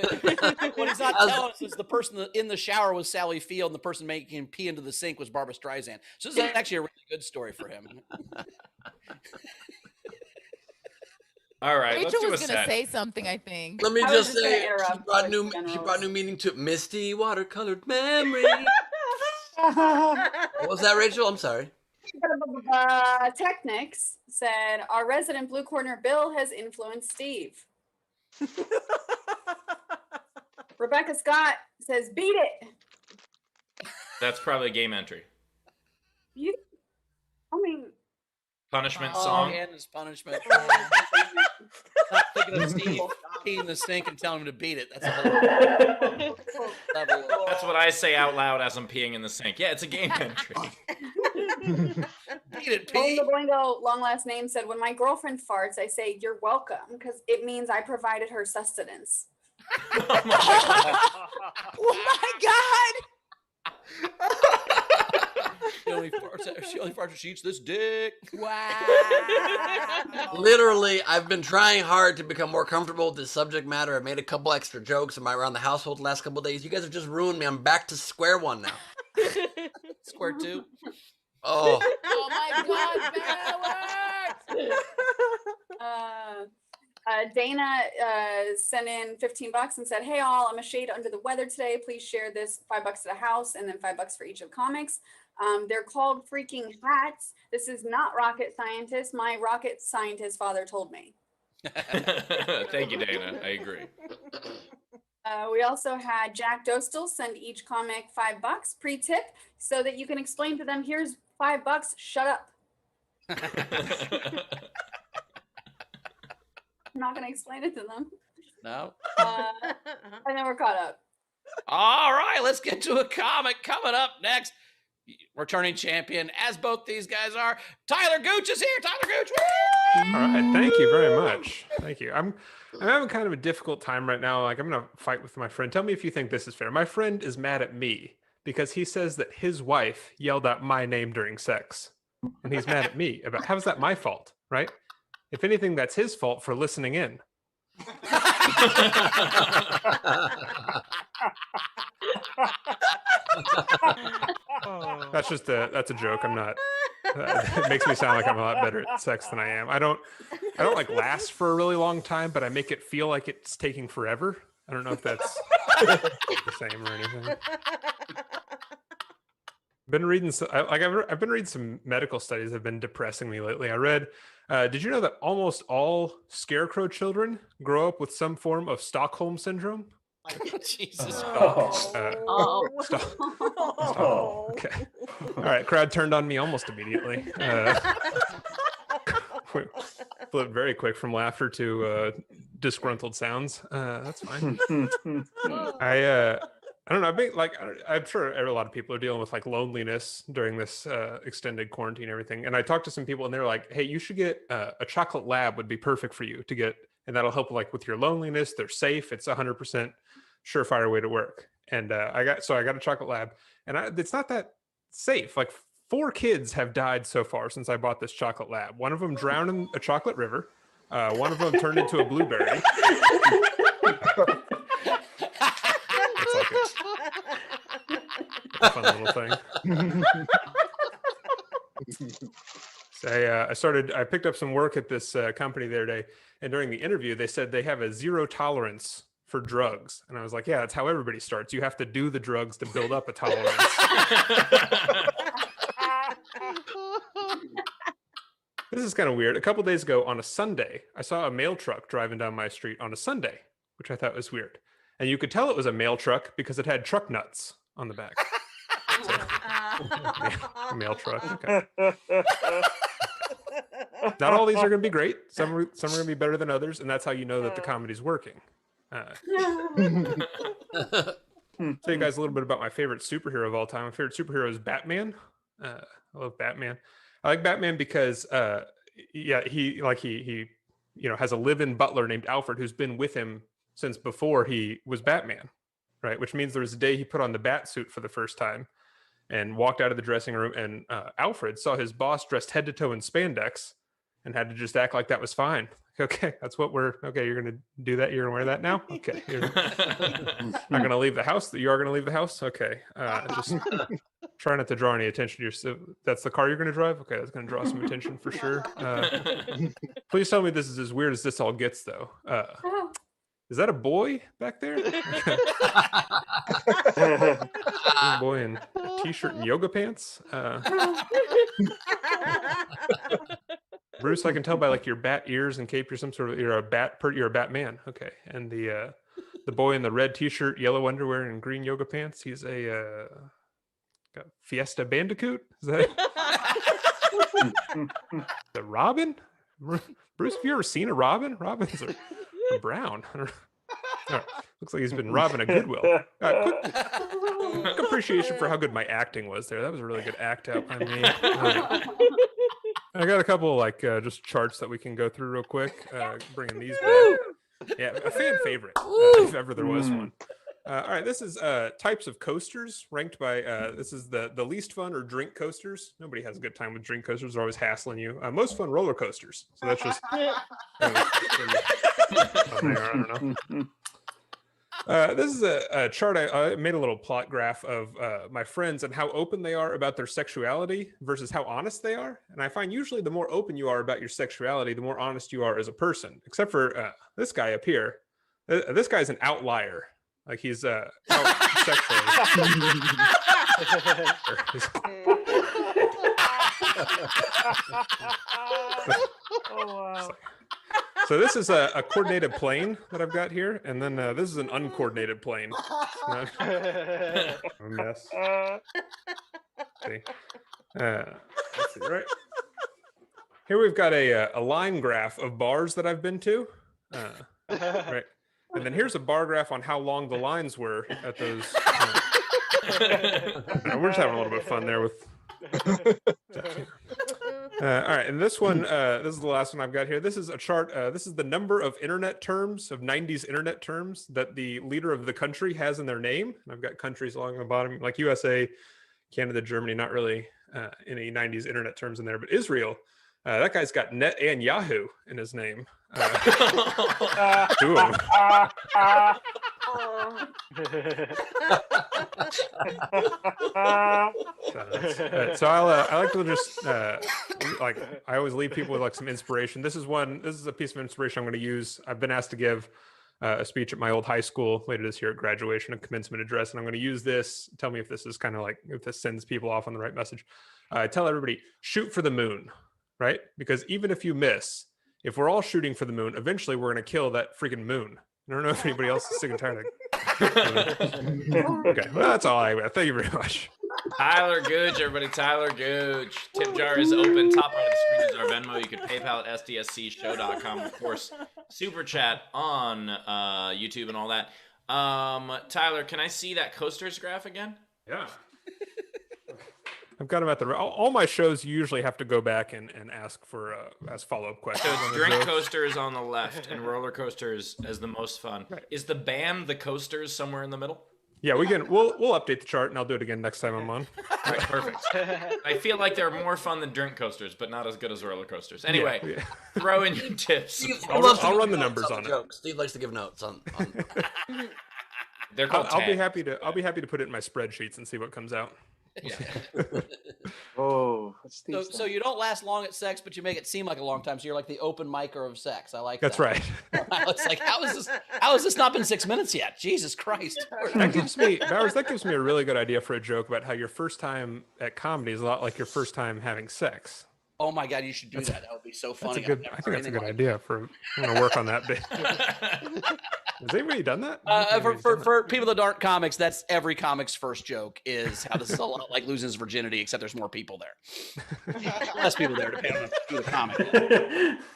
what he's not As- telling us is the person in the shower was Sally Field, and the person making him pee into the sink was Barbara Streisand. So this is actually a really good story for him. All right, let's Rachel do a was gonna set. say something. I think. Let me I was just just gonna say, interrupt she brought new meaning to misty watercolored memory. What was that, Rachel? I'm sorry. Technics said our resident Blue Corner Bill has influenced Steve. Rebecca Scott says, "Beat it." That's probably a game entry. You, I mean, Punishment Oh, song. Hannah's punishment. Not thinking of Steve peeing in the sink and telling him to beat it. That's a whole level. That's what I say out loud as I'm peeing in the sink. Yeah, it's a game entry. Beat it, Boingo Pete. Boingo, long last name, said, "When my girlfriend farts, I say you're welcome because it means I provided her sustenance." Oh my god! She only farts when she eats this dick. Wow! Literally, I've been trying hard to become more comfortable with this subject matter. I made a couple extra jokes around the household the last couple of days. You guys have just ruined me. I'm back to square one now. Square two. Oh, Oh my god! Alex! Dana sent in $15 and said, "Hey all, I'm a shade under the weather today. Please share this $5 to the house and then $5 for each of comics. They're called freaking hats. This is not rocket scientist. My rocket scientist father told me." Thank you, Dana. I agree. We also had Jack Dostal send each comic $5 pre-tip so that you can explain to them, "Here's $5. Shut up." I'm not going to explain it to them. No. And then we're caught up. All right, let's get to a comic coming up next. Returning champion, as both these guys are. Tyler Gooch is here. Tyler Gooch. Woo! All right, thank you very much. Thank you. I'm having kind of a difficult time right now. Like I'm gonna fight with my friend. Tell me if you think this is fair. My friend is mad at me because he says that his wife yelled out my name during sex, and he's mad at me about how is that my fault, right? If anything, that's his fault for listening in. That's a joke. I'm not. It makes me sound like I'm a lot better at sex than I am. I don't like last for a really long time, but I make it feel like it's taking forever. I don't know if that's the same or anything. Been reading I've been reading some medical studies that have been depressing me lately. I read, did you know that almost all scarecrow children grow up with some form of Stockholm syndrome? Jesus Oh. Okay. All right. Crowd turned on me almost immediately. Flipped very quick from laughter to disgruntled sounds. That's fine. I don't know. I'm sure a lot of people are dealing with like loneliness during this extended quarantine and everything. And I talked to some people and they're like, "Hey, you should get a chocolate lab would be perfect for you to get, and that'll help like with your loneliness. They're safe. It's 100% surefire way to work." And I got a chocolate lab, and it's not that safe. Like 4 kids have died so far since I bought this chocolate lab. One of them drowned in a chocolate river. One of them turned into a blueberry. It's like a fun little thing. I picked up some work at this company the other day, and during the interview, they said they have a zero tolerance for drugs. And I was like, yeah, that's how everybody starts. You have to do the drugs to build up a tolerance. This is kind of weird. A couple days ago on a Sunday, I saw a mail truck driving down my street on a Sunday, which I thought was weird. And you could tell it was a mail truck because it had truck nuts on the back. So, mail truck. Okay. Not all these are going to be great. Some are going to be better than others, and that's how you know that the comedy's working. Tell you guys a little bit about my favorite superhero of all time. My favorite superhero is Batman. I love Batman. I like Batman because, he has a live-in butler named Alfred who's been with him since before he was Batman, right? Which means there was a day he put on the bat suit for the first time and walked out of the dressing room, and Alfred saw his boss dressed head to toe in spandex and had to just act like that was fine. Okay, that's what you're going to do that? You're going to wear that now? Okay. You're not going to leave the house? You are going to leave the house? Okay. Just try not to draw any attention to yourself. That's the car you're going to drive? Okay, that's going to draw some attention for sure. Please tell me this is as weird as this all gets, though. Is that a boy back there? A boy in a t-shirt and yoga pants? Bruce, I can tell by like your bat ears and cape, you're a Batman. Okay. And the boy in the red t-shirt, yellow underwear, and green yoga pants, he's a Fiesta Bandicoot? Is that the Robin? Bruce, have you ever seen a Robin? Robins are brown. Looks like he's been robbing a Goodwill. Quick appreciation for how good my acting was there. That was a really good act out by me. I got a couple just charts that we can go through real quick. Bringing these back. Yeah, a fan favorite, if ever there was one. All right, this is types of coasters ranked by. This is the least fun or drink coasters. Nobody has a good time with drink coasters. They're always hassling you. Most fun roller coasters. So that's just. I don't know. This is a chart. I made a little plot graph of my friends and how open they are about their sexuality versus how honest they are. And I find usually the more open you are about your sexuality, the more honest you are as a person. Except for this guy up here. This guy's an outlier. Like he's out sexually. Oh wow. So this is a coordinated plane that I've got here, and then this is an uncoordinated plane. A mess. See. Let's see, right here we've got a line graph of bars that I've been to, right, and then here's a bar graph on how long the lines were at those. We're just having a little bit of fun there with. All right, and this one, this is the last one I've got here. This is a chart. This is the number of internet terms, of 90s internet terms that the leader of the country has in their name. And I've got countries along the bottom, like USA, Canada, Germany, not really any 90s internet terms in there, but Israel, that guy's got Net and Yahoo in his name. Two of them. So I like to just I always leave people with some inspiration. This is a piece of inspiration I'm going to use. I've been asked to give a speech at my old high school later this year at graduation, a commencement address, and I'm going to use this. Tell me if this is kind of if this sends people off on the right message. Tell everybody, shoot for the moon, right? Because even if you miss, if we're all shooting for the moon, eventually we're going to kill that freaking moon. I don't know if anybody else is sick and tired of Okay, well, that's all I got. Thank you very much. Tyler Gooch, everybody. Tyler Gooch. Tip jar is open. Top right of the screen is our Venmo. You can PayPal at sdscshow.com. Of course, Super Chat on YouTube and all that. Tyler, can I see that coasters graph again? Yeah. I've got them at all my shows. You usually have to go back and ask for follow-up questions. So it's drink coasters on the left and roller coasters as the most fun. Right. Is the band the coasters somewhere in the middle? Yeah, we'll update the chart and I'll do it again next time I'm on. Right, perfect. I feel like they're more fun than drink coasters, but not as good as roller coasters. Anyway, yeah. Throw in your tips. I'll run the numbers on it. Steve likes to give notes on. They're called I'll be happy to put it in my spreadsheets and see what comes out. Yeah. Oh, So you don't last long at sex, but you make it seem like a long time. So you're like the open micer of sex. I like That's that. right. It's like, how has this not been 6 minutes yet? Jesus Christ. That gives me, Bowers, that gives me a really good idea for a joke about how your first time at comedy is a lot like your first time having sex. Oh my God, you should do that. That would be so funny. I think that's a good idea I'm going to work on that bit. Has anybody done that? For people that aren't comics, that's every comic's first joke is how this is a lot like losing his virginity, except there's more people there. Less people there to pay on do the comic.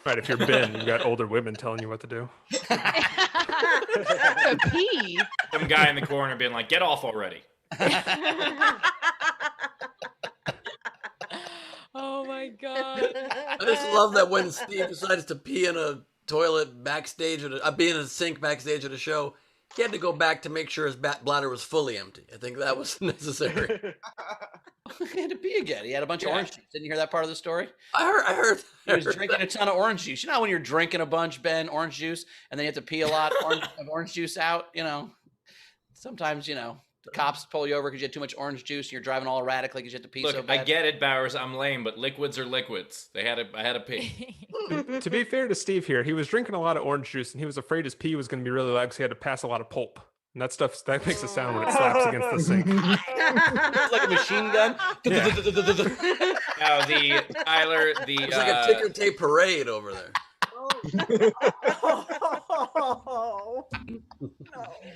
Right, if you're Ben, you've got older women telling you what to do. A pee. Some guy in the corner being like, get off already. Oh my God. I just love that when Steve decides to pee in a toilet backstage, be in a sink backstage at a show, he had to go back to make sure his bladder was fully empty. I think that was necessary. He had to pee again. He had a bunch of orange juice. Didn't you hear that part of the story? I heard. He was drinking a ton of orange juice. You know how when you're drinking a bunch, Ben, orange juice, and then you have to pee a lot of orange juice out, sometimes, the cops pull you over because you had too much orange juice and you're driving all erratically because you have to pee Look, so bad. I get it, Bowers. I'm lame, but liquids are liquids. I had to pee. To be fair to Steve here, he was drinking a lot of orange juice and he was afraid his pee was going to be really loud because he had to pass a lot of pulp. And that makes a sound when it slaps against the sink. It's like a machine gun. Yeah. Now, Tyler, It's like a ticker tape parade over there.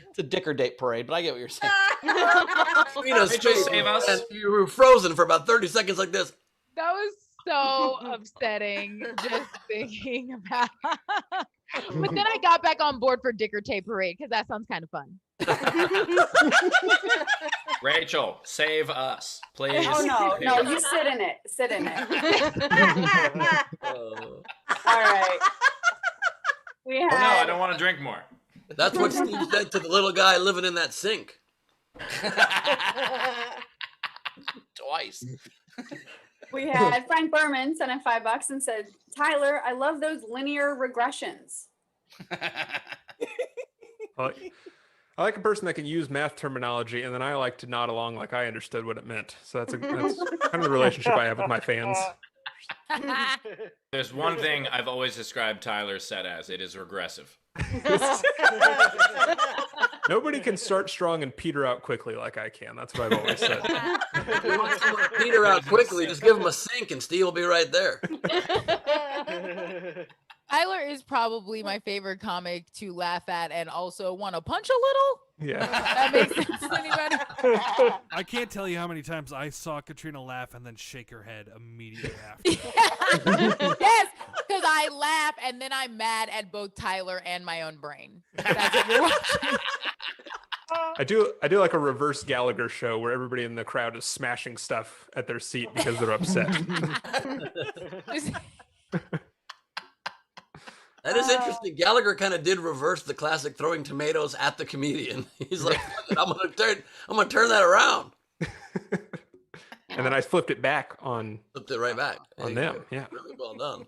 It's a dicker date parade, but I get what you're saying. Save us. And you were frozen for about 30 seconds like this. That was so upsetting just thinking about. But then I got back on board for Dicker Tape Parade because that sounds kind of fun. Rachel, save us, please. Oh no, you sit in it. Sit in it. All right. We Oh, no, had I don't want to drink more. That's what Steve said to the little guy living in that sink. Twice. we had Frank Berman sent in $5 and said, Tyler, I love those linear regressions. I like a person that can use math terminology, and then I like to nod along like I understood what it meant. So that's kind of the relationship I have with my fans. There's one thing I've always described Tyler's set as. It is regressive. Nobody can start strong and peter out quickly like I can. That's what I've always said. If you want someone to peter out quickly, just give him a sink and Steve will be right there. Tyler is probably my favorite comic to laugh at and also want to punch a little. Yeah. That makes sense to anybody? I can't tell you how many times I saw Katrina laugh and then shake her head immediately after. Yes, because I laugh and then I'm mad at both Tyler and my own brain. That's what you're watching. I do like a reverse Gallagher show where everybody in the crowd is smashing stuff at their seat because they're upset. That is interesting. Gallagher kind of did reverse the classic throwing tomatoes at the comedian. He's like, I'm gonna turn that around. And then I flipped it back on Flipped it right back on them. Yeah. Really well done.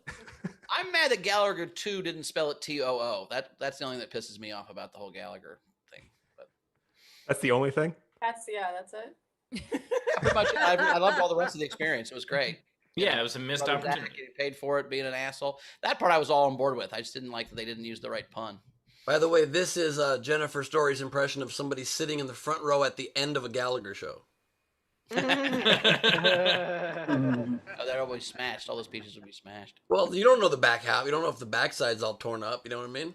I'm mad that Gallagher 2 didn't spell it T-O-O. That's the only thing that pisses me off about the whole Gallagher thing. But That's the only thing. That's it. pretty much, I loved all the rest of the experience. It was great. Yeah, it was a missed Brother Zach opportunity. getting paid for it, being an asshole. That part I was all on board with. I just didn't like that they didn't use the right pun. By the way, this is Jennifer Story's impression of somebody sitting in the front row at the end of a Gallagher show. Oh, they're always smashed. All those pieces would be smashed. Well, you don't know the back half. You don't know if the backside's all torn up. You know what I mean?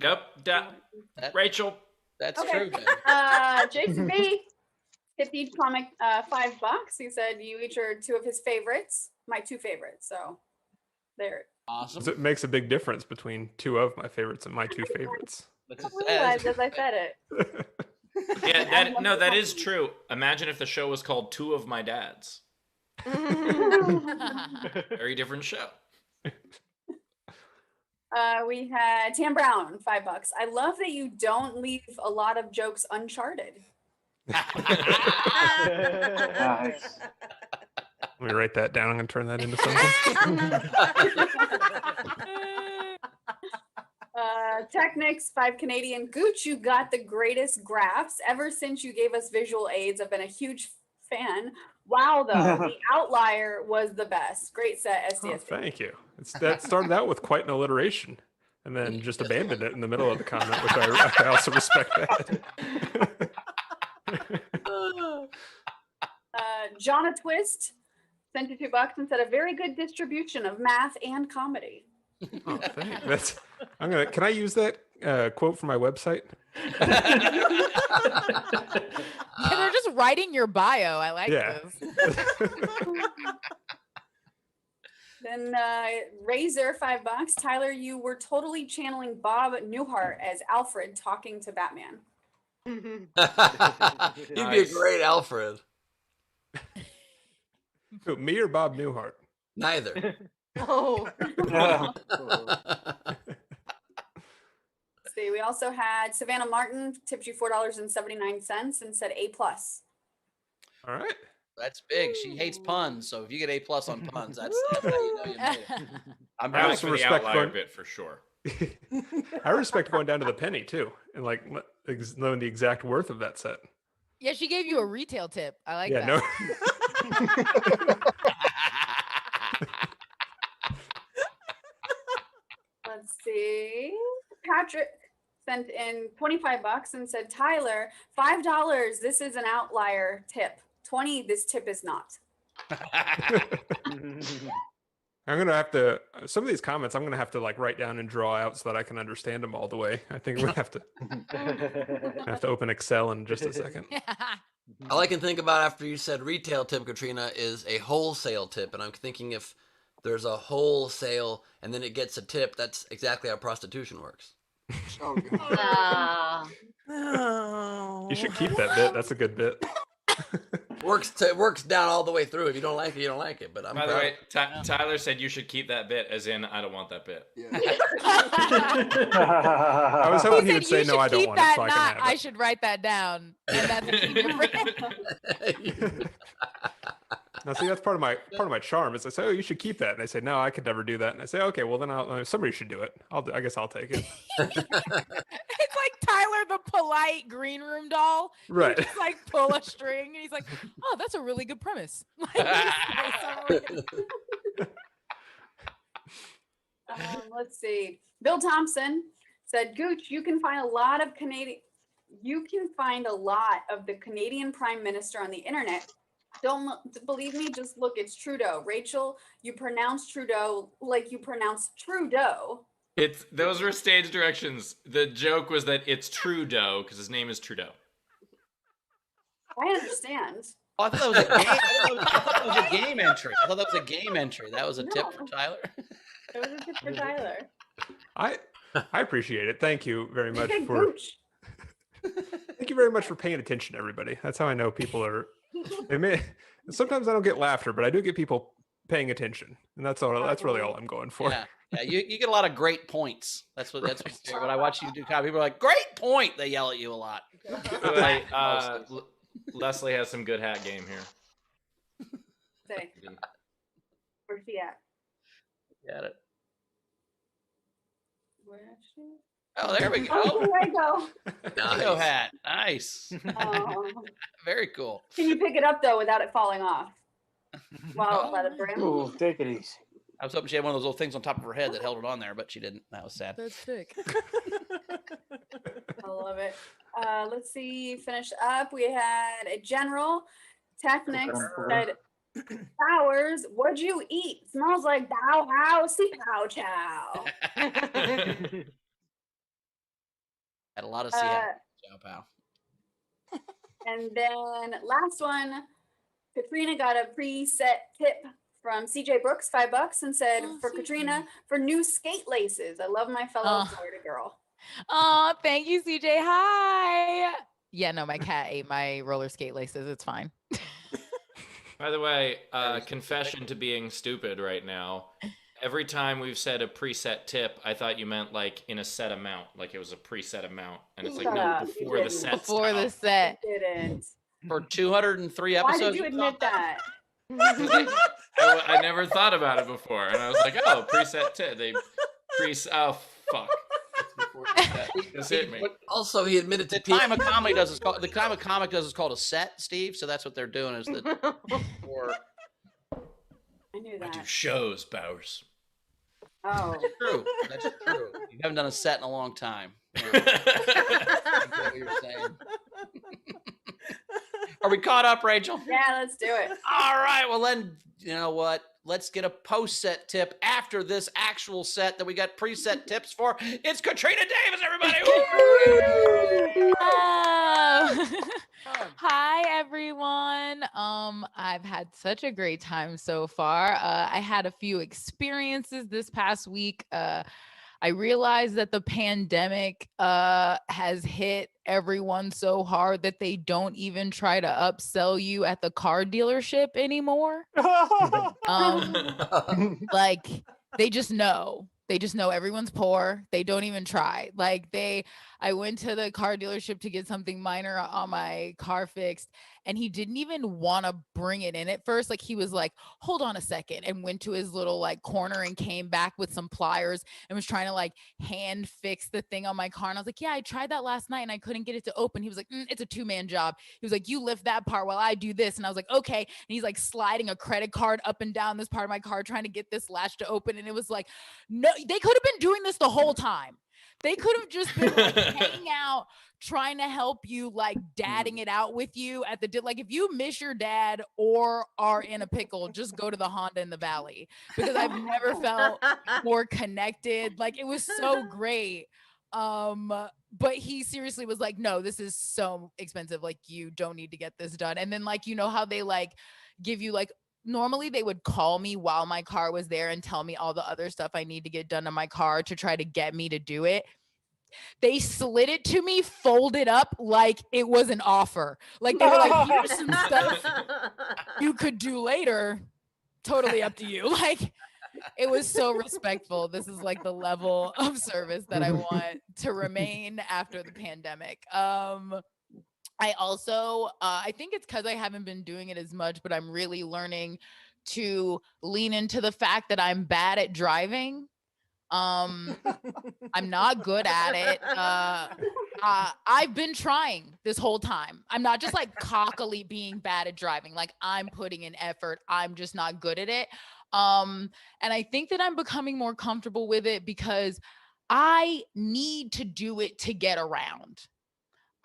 Yep. Rachel. That's Okay. true, man. Jason B. tipped each comic $5. He said you each are two of his favorites. My two favorites. So there. Awesome. So it makes a big difference between two of my favorites and my two favorites. That's I what it realized says. as I said it. Yeah, that is true. Imagine if the show was called Two of My Dads. Very different show. We had Tam Brown, $5. I love that you don't leave a lot of jokes uncharted. Let me write that down. I'm going to turn that into something. Technics, 5 Canadian. Gooch, you got the greatest graphs. Ever since you gave us visual aids, I've been a huge fan. Wow, though, the outlier was the best. Great set, Oh, SDSD. thank you. That started out with quite an alliteration, and then just abandoned it in the middle of the comment, which I also respect that. Jonna Twist sent you $2 and said a very good distribution of math and comedy. Oh, thanks. Can I use that quote from my website? Yeah, they're just writing your bio. I like this. Then Razor, $5. Tyler, you were totally channeling Bob Newhart as Alfred talking to Batman. He'd be a great Alfred. Who, me or Bob Newhart? Neither. Oh. See, we also had Savannah Martin tipped you $4.79 and said A+. All right. That's big. She hates puns, so if you get A+ on puns, that's how you know you made it. I also respect the outlier bit for sure. I respect going down to the penny too, and like knowing the exact worth of that set. Yeah, she gave you a retail tip. I like that. No. Let's see. Patrick sent in $25 and said, Tyler, $5. This is an outlier tip. 20. This tip is not. I'm gonna have to some of these comments. I'm gonna have to like write down and draw out so that I can understand them all the way. I think we have to open Excel in just a second. All I can think about after you said retail tip, Katrina, is a wholesale tip, and I'm thinking if there's a wholesale and then it gets a tip, that's exactly how prostitution works. You should keep that bit. That's a good bit. Works down all the way through. If you don't like it, you don't like it. But I'm By the way, Tyler said you should keep that bit, as in I don't want that bit. Yeah. I was hoping he would say no, I don't want it, so I can have it. I should write that down. And that's a key difference. Now, see, that's part of my charm. Is I say, "Oh, you should keep that," and I say, "No, I could never do that." And I say, "Okay, well then somebody should do it. I guess I'll take it." It's like Tyler the polite green room doll. Right. He just like pull a string and he's like, "Oh, that's a really good premise." Let's see. Bill Thompson said, Gooch, you can find a lot of the Canadian Prime Minister on the internet. Don't believe me? Just look, it's Trudeau. Rachel, you pronounce Trudeau like you pronounce Trudeau. Those were stage directions. The joke was that it's Trudeau because his name is Trudeau. I understand. Oh, I thought that was a game. I thought that was a game entry. I thought that was a game entry. That was a tip for Tyler. It was a tip for Tyler. I appreciate it. Thank you very much Thank you very much for paying attention, everybody. That's how I know people are. Sometimes I don't get laughter, but I do get people paying attention, and that's all. That's really all I'm going for. Yeah, you get a lot of great points. That's what when I watch you do comedy. People are like, "Great point!" They yell at you a lot. Leslie has some good hat game here. Say, where's she at? Got it. Where is she? Oh, there we go. Oh, there I go. Nice. Hat. Nice. Very cool. Can you pick it up though without it falling off? Wow, by the brim. Ooh, take it easy. I was hoping she had one of those little things on top of her head that held it on there, but she didn't. That was sad. That's sick. I love it. Let's see. Finish up. We had a general. Technics said, Powers, what'd you eat? Smells like bow how, see pow chow. Had a lot of chow pow. And then last one, Katrina got a preset tip from CJ Brooks, $5, and said, for CJ. Katrina, for new skate laces. I love my fellow Florida girl. Oh, thank you, CJ. Hi. Yeah, no, my cat ate my roller skate laces. It's fine. By the way, confession to being stupid right now. Every time we've said a preset tip, I thought you meant like in a set amount, like it was a preset amount, and it's like no, before the set. Before the set. You didn't. For 203 episodes. Why did you admit that? I never thought about it before, and I was like, oh, preset tip. Oh fuck. Just hit me. Also, he admitted to The time a comic does is called a set, Steve. So that's what they're doing is that. Or I knew I do that. shows, Bowers. Oh. true. That's true. You haven't done a set in a long time. Yeah. I get what you're saying. Are we caught up, Rachel? Yeah, let's do it. All right. Well, then, you know what? Let's get a post-set tip after this actual set that we got preset tips for. It's Katrina Davis, everybody. Hello. Hi, everyone. I've had such a great time so far. I had a few experiences this past week. I realized that the pandemic has hit everyone so hard that they don't even try to upsell you at the car dealership anymore. Like they just know. They just know everyone's poor. They don't even try. I went to the car dealership to get something minor on my car fixed, and he didn't even want to bring it in at first. Like he was like, hold on a second, and went to his little like corner and came back with some pliers and was trying to like hand fix the thing on my car. And I was like, yeah, I tried that last night and I couldn't get it to open. He was like, it's a 2-man job. He was like, you lift that part while I do this. And I was like, okay. And he's like sliding a credit card up and down this part of my car, trying to get this latch to open. And it was like, no, they could have been doing this the whole time. They could have just been like hanging out, trying to help you, like dadding it out with you at the like if you miss your dad or are in a pickle, just go to the Honda in the Valley, because I've never felt more connected. Like it was so great. But he seriously was like, no, this is so expensive. Like you don't need to get this done. And then like, you know how they like give you like, normally they would call me while my car was there and tell me all the other stuff I need to get done on my car to try to get me to do it. They slid it to me, folded up like it was an offer. Like they were like, here's some stuff you could do later. Totally up to you. Like it was so respectful. This is like the level of service that I want to remain after the pandemic. I also, I think it's because I haven't been doing it as much, but I'm really learning to lean into the fact that I'm bad at driving. I'm not good at it. I've been trying this whole time. I'm not just like cockily being bad at driving. Like I'm putting in effort. I'm just not good at it. And I think that I'm becoming more comfortable with it because I need to do it to get around.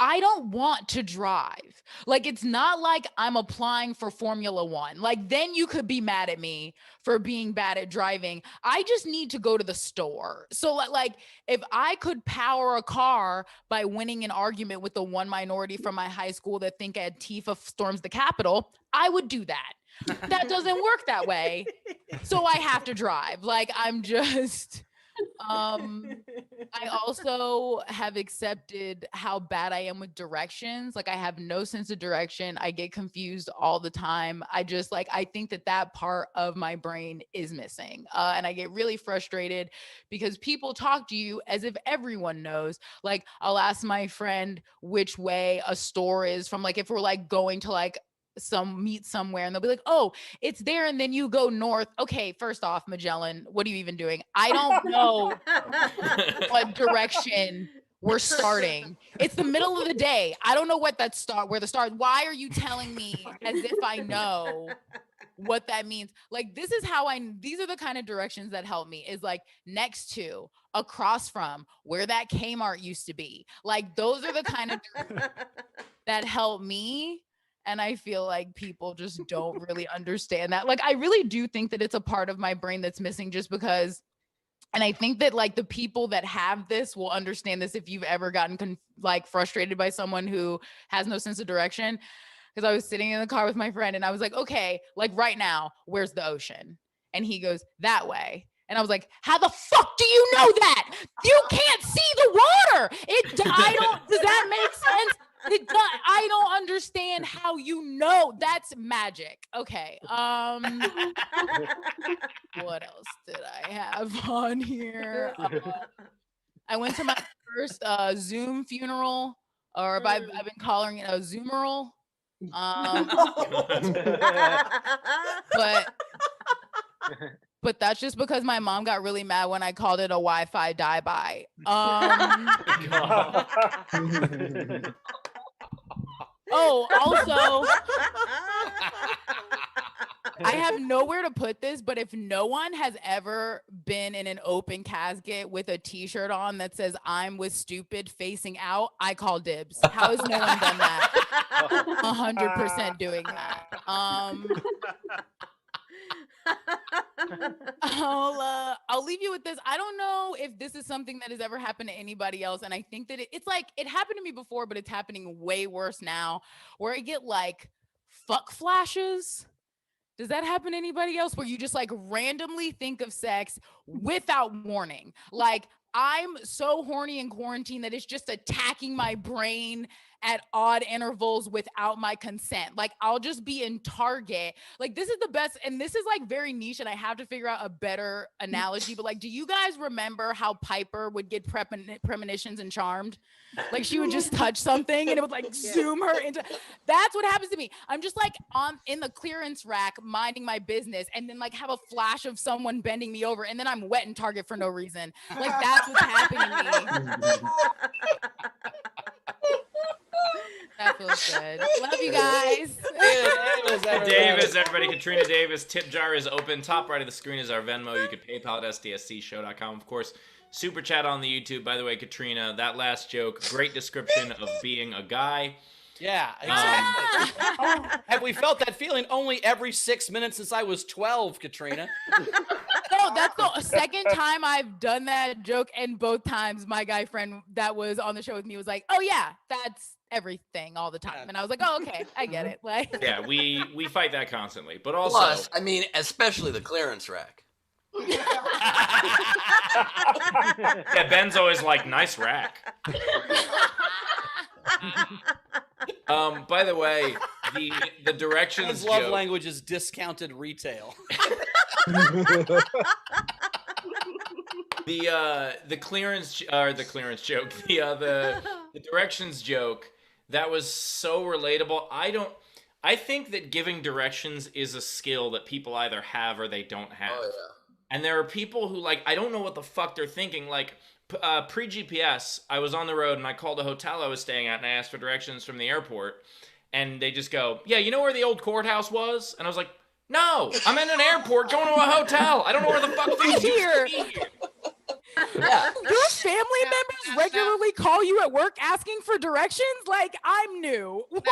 I don't want to drive. Like, it's not like I'm applying for Formula One. Like, then you could be mad at me for being bad at driving. I just need to go to the store. So, like, if I could power a car by winning an argument with the one minority from my high school that think Antifa storms the Capitol, I would do that. That doesn't work that way. So I have to drive. Like, I'm just... I also have accepted how bad I am with directions. Like I have no sense of direction. I get confused all the time. I just like, I think that part of my brain is missing. And I get really frustrated because people talk to you as if everyone knows. Like I'll ask my friend which way a store is from, like, if we're like going to like meet somewhere, and they'll be like, oh, it's there, and then you go north. Okay, first off, Magellan, what are you even doing? I don't know what direction we're starting. It's the middle of the day. I don't know where the start. Why are you telling me as if I know what that means? Like, these are the kind of directions that help me, is like next to, across from, where that Kmart used to be. Like those are the kind of that help me. And I feel like people just don't really understand that. Like, I really do think that it's a part of my brain that's missing, just because, and I think that like the people that have this will understand this if you've ever gotten frustrated by someone who has no sense of direction. Because I was sitting in the car with my friend and I was like, okay, like right now, where's the ocean? And he goes, that way. And I was like, how the fuck do you know that? You can't see the water. Does that make sense? It does. I don't understand how you know. That's magic. Okay. What else did I have on here? I went to my first Zoom funeral, or I've been calling it a Zoomeral. But But that's just because my mom got really mad when I called it a Wi-Fi die-by. Oh, also, I have nowhere to put this, but if no one has ever been in an open casket with a t-shirt on that says "I'm with stupid" facing out, I call dibs. How has no one done that? 100% doing that. I'll leave you with this. I don't know if this is something that has ever happened to anybody else, and I think that it's like it happened to me before, but it's happening way worse now, where I get like fuck flashes. Does that happen to anybody else, where you just like randomly think of sex without warning? Like, I'm so horny in quarantine that it's just attacking my brain at odd intervals without my consent. Like, I'll just be in Target. Like, this is the best. And this is like very niche, and I have to figure out a better analogy. But like, do you guys remember how Piper would get premonitions in Charmed? Like, she would just touch something and it would like zoom her into. That's what happens to me. I'm just like in the clearance rack minding my business, and then like have a flash of someone bending me over, and then I'm wet in Target for no reason. Like, that's what's happening to me. That feels good. Love you guys. Davis, everybody. Katrina Davis. Tip jar is open. Top right of the screen is our Venmo. You could PayPal at sdscshow.com. Of course, super chat on the YouTube. By the way, Katrina, that last joke, great description of being a guy. Yeah, exactly. Have we felt that feeling only every 6 minutes since I was 12, Katrina? No, that's the second time I've done that joke, and both times my guy friend that was on the show with me was like, "Oh yeah, that's everything all the time," and I was like, "Oh, okay, I get it." Like, yeah, we fight that constantly, but also, plus, I mean, especially the clearance rack. Yeah, Ben's always like, "Nice rack." By the way, the directions His love joke, language is discounted retail. the clearance joke, the directions joke, that was so relatable. I think that giving directions is a skill that people either have or they don't have. Oh, yeah. And there are people who, like, I don't know what the fuck they're thinking. Like, pre-GPS, I was on the road and I called a hotel I was staying at and I asked for directions from the airport. And they just go, "Yeah, you know where the old courthouse was?" And I was like, "No, I'm in an airport going to a hotel. I don't know where the fuck things here. used to be." Yeah. Your family members regularly call you at work asking for directions? Like, I'm new. What?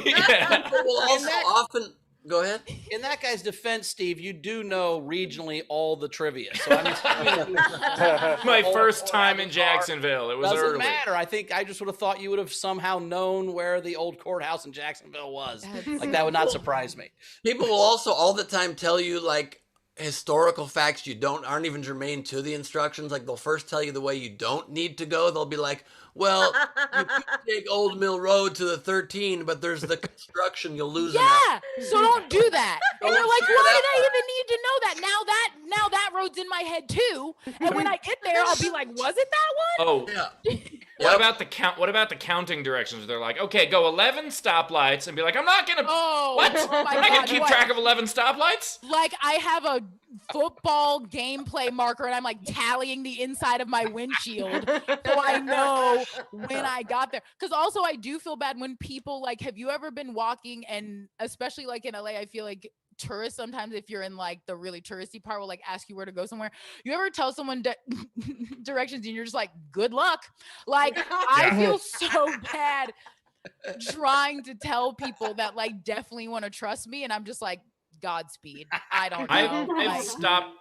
Yeah. People will also often go ahead. In that guy's defense, Steve, you do know regionally all the trivia. So I'm My first time in Jacksonville. It was doesn't early. matter. I think I just would have thought you would have somehow known where the old courthouse in Jacksonville was. Like, that would not surprise me. People will also all the time tell you like historical facts aren't even germane to the instructions. Like, they'll first tell you the way you don't need to go. They'll be like, "Well, you could take Old Mill Road to the 13, but there's the construction, you'll lose an hour." Yeah, so don't do that. And you're like, why did I even need to know that? Now that road's in my head too. And when I get there, I'll be like, was it that one? Oh, Yeah. what about the counting directions? They're like, "Okay, go 11 stoplights," and be like, "I'm not gonna what? Oh my I'm not gonna God, keep what? track of 11 stoplights." Like, I have a football gameplay marker and I'm like tallying the inside of my windshield so I know when I got there. Because also, I do feel bad when people, like, have you ever been walking, and especially like in LA, I feel like tourists sometimes, if you're in like the really touristy part, will like ask you where to go somewhere. You ever tell someone directions and you're just like, "Good luck"? Like, I feel so bad trying to tell people that like definitely want to trust me, and I'm just like, Godspeed. I don't know. I've Like, stopped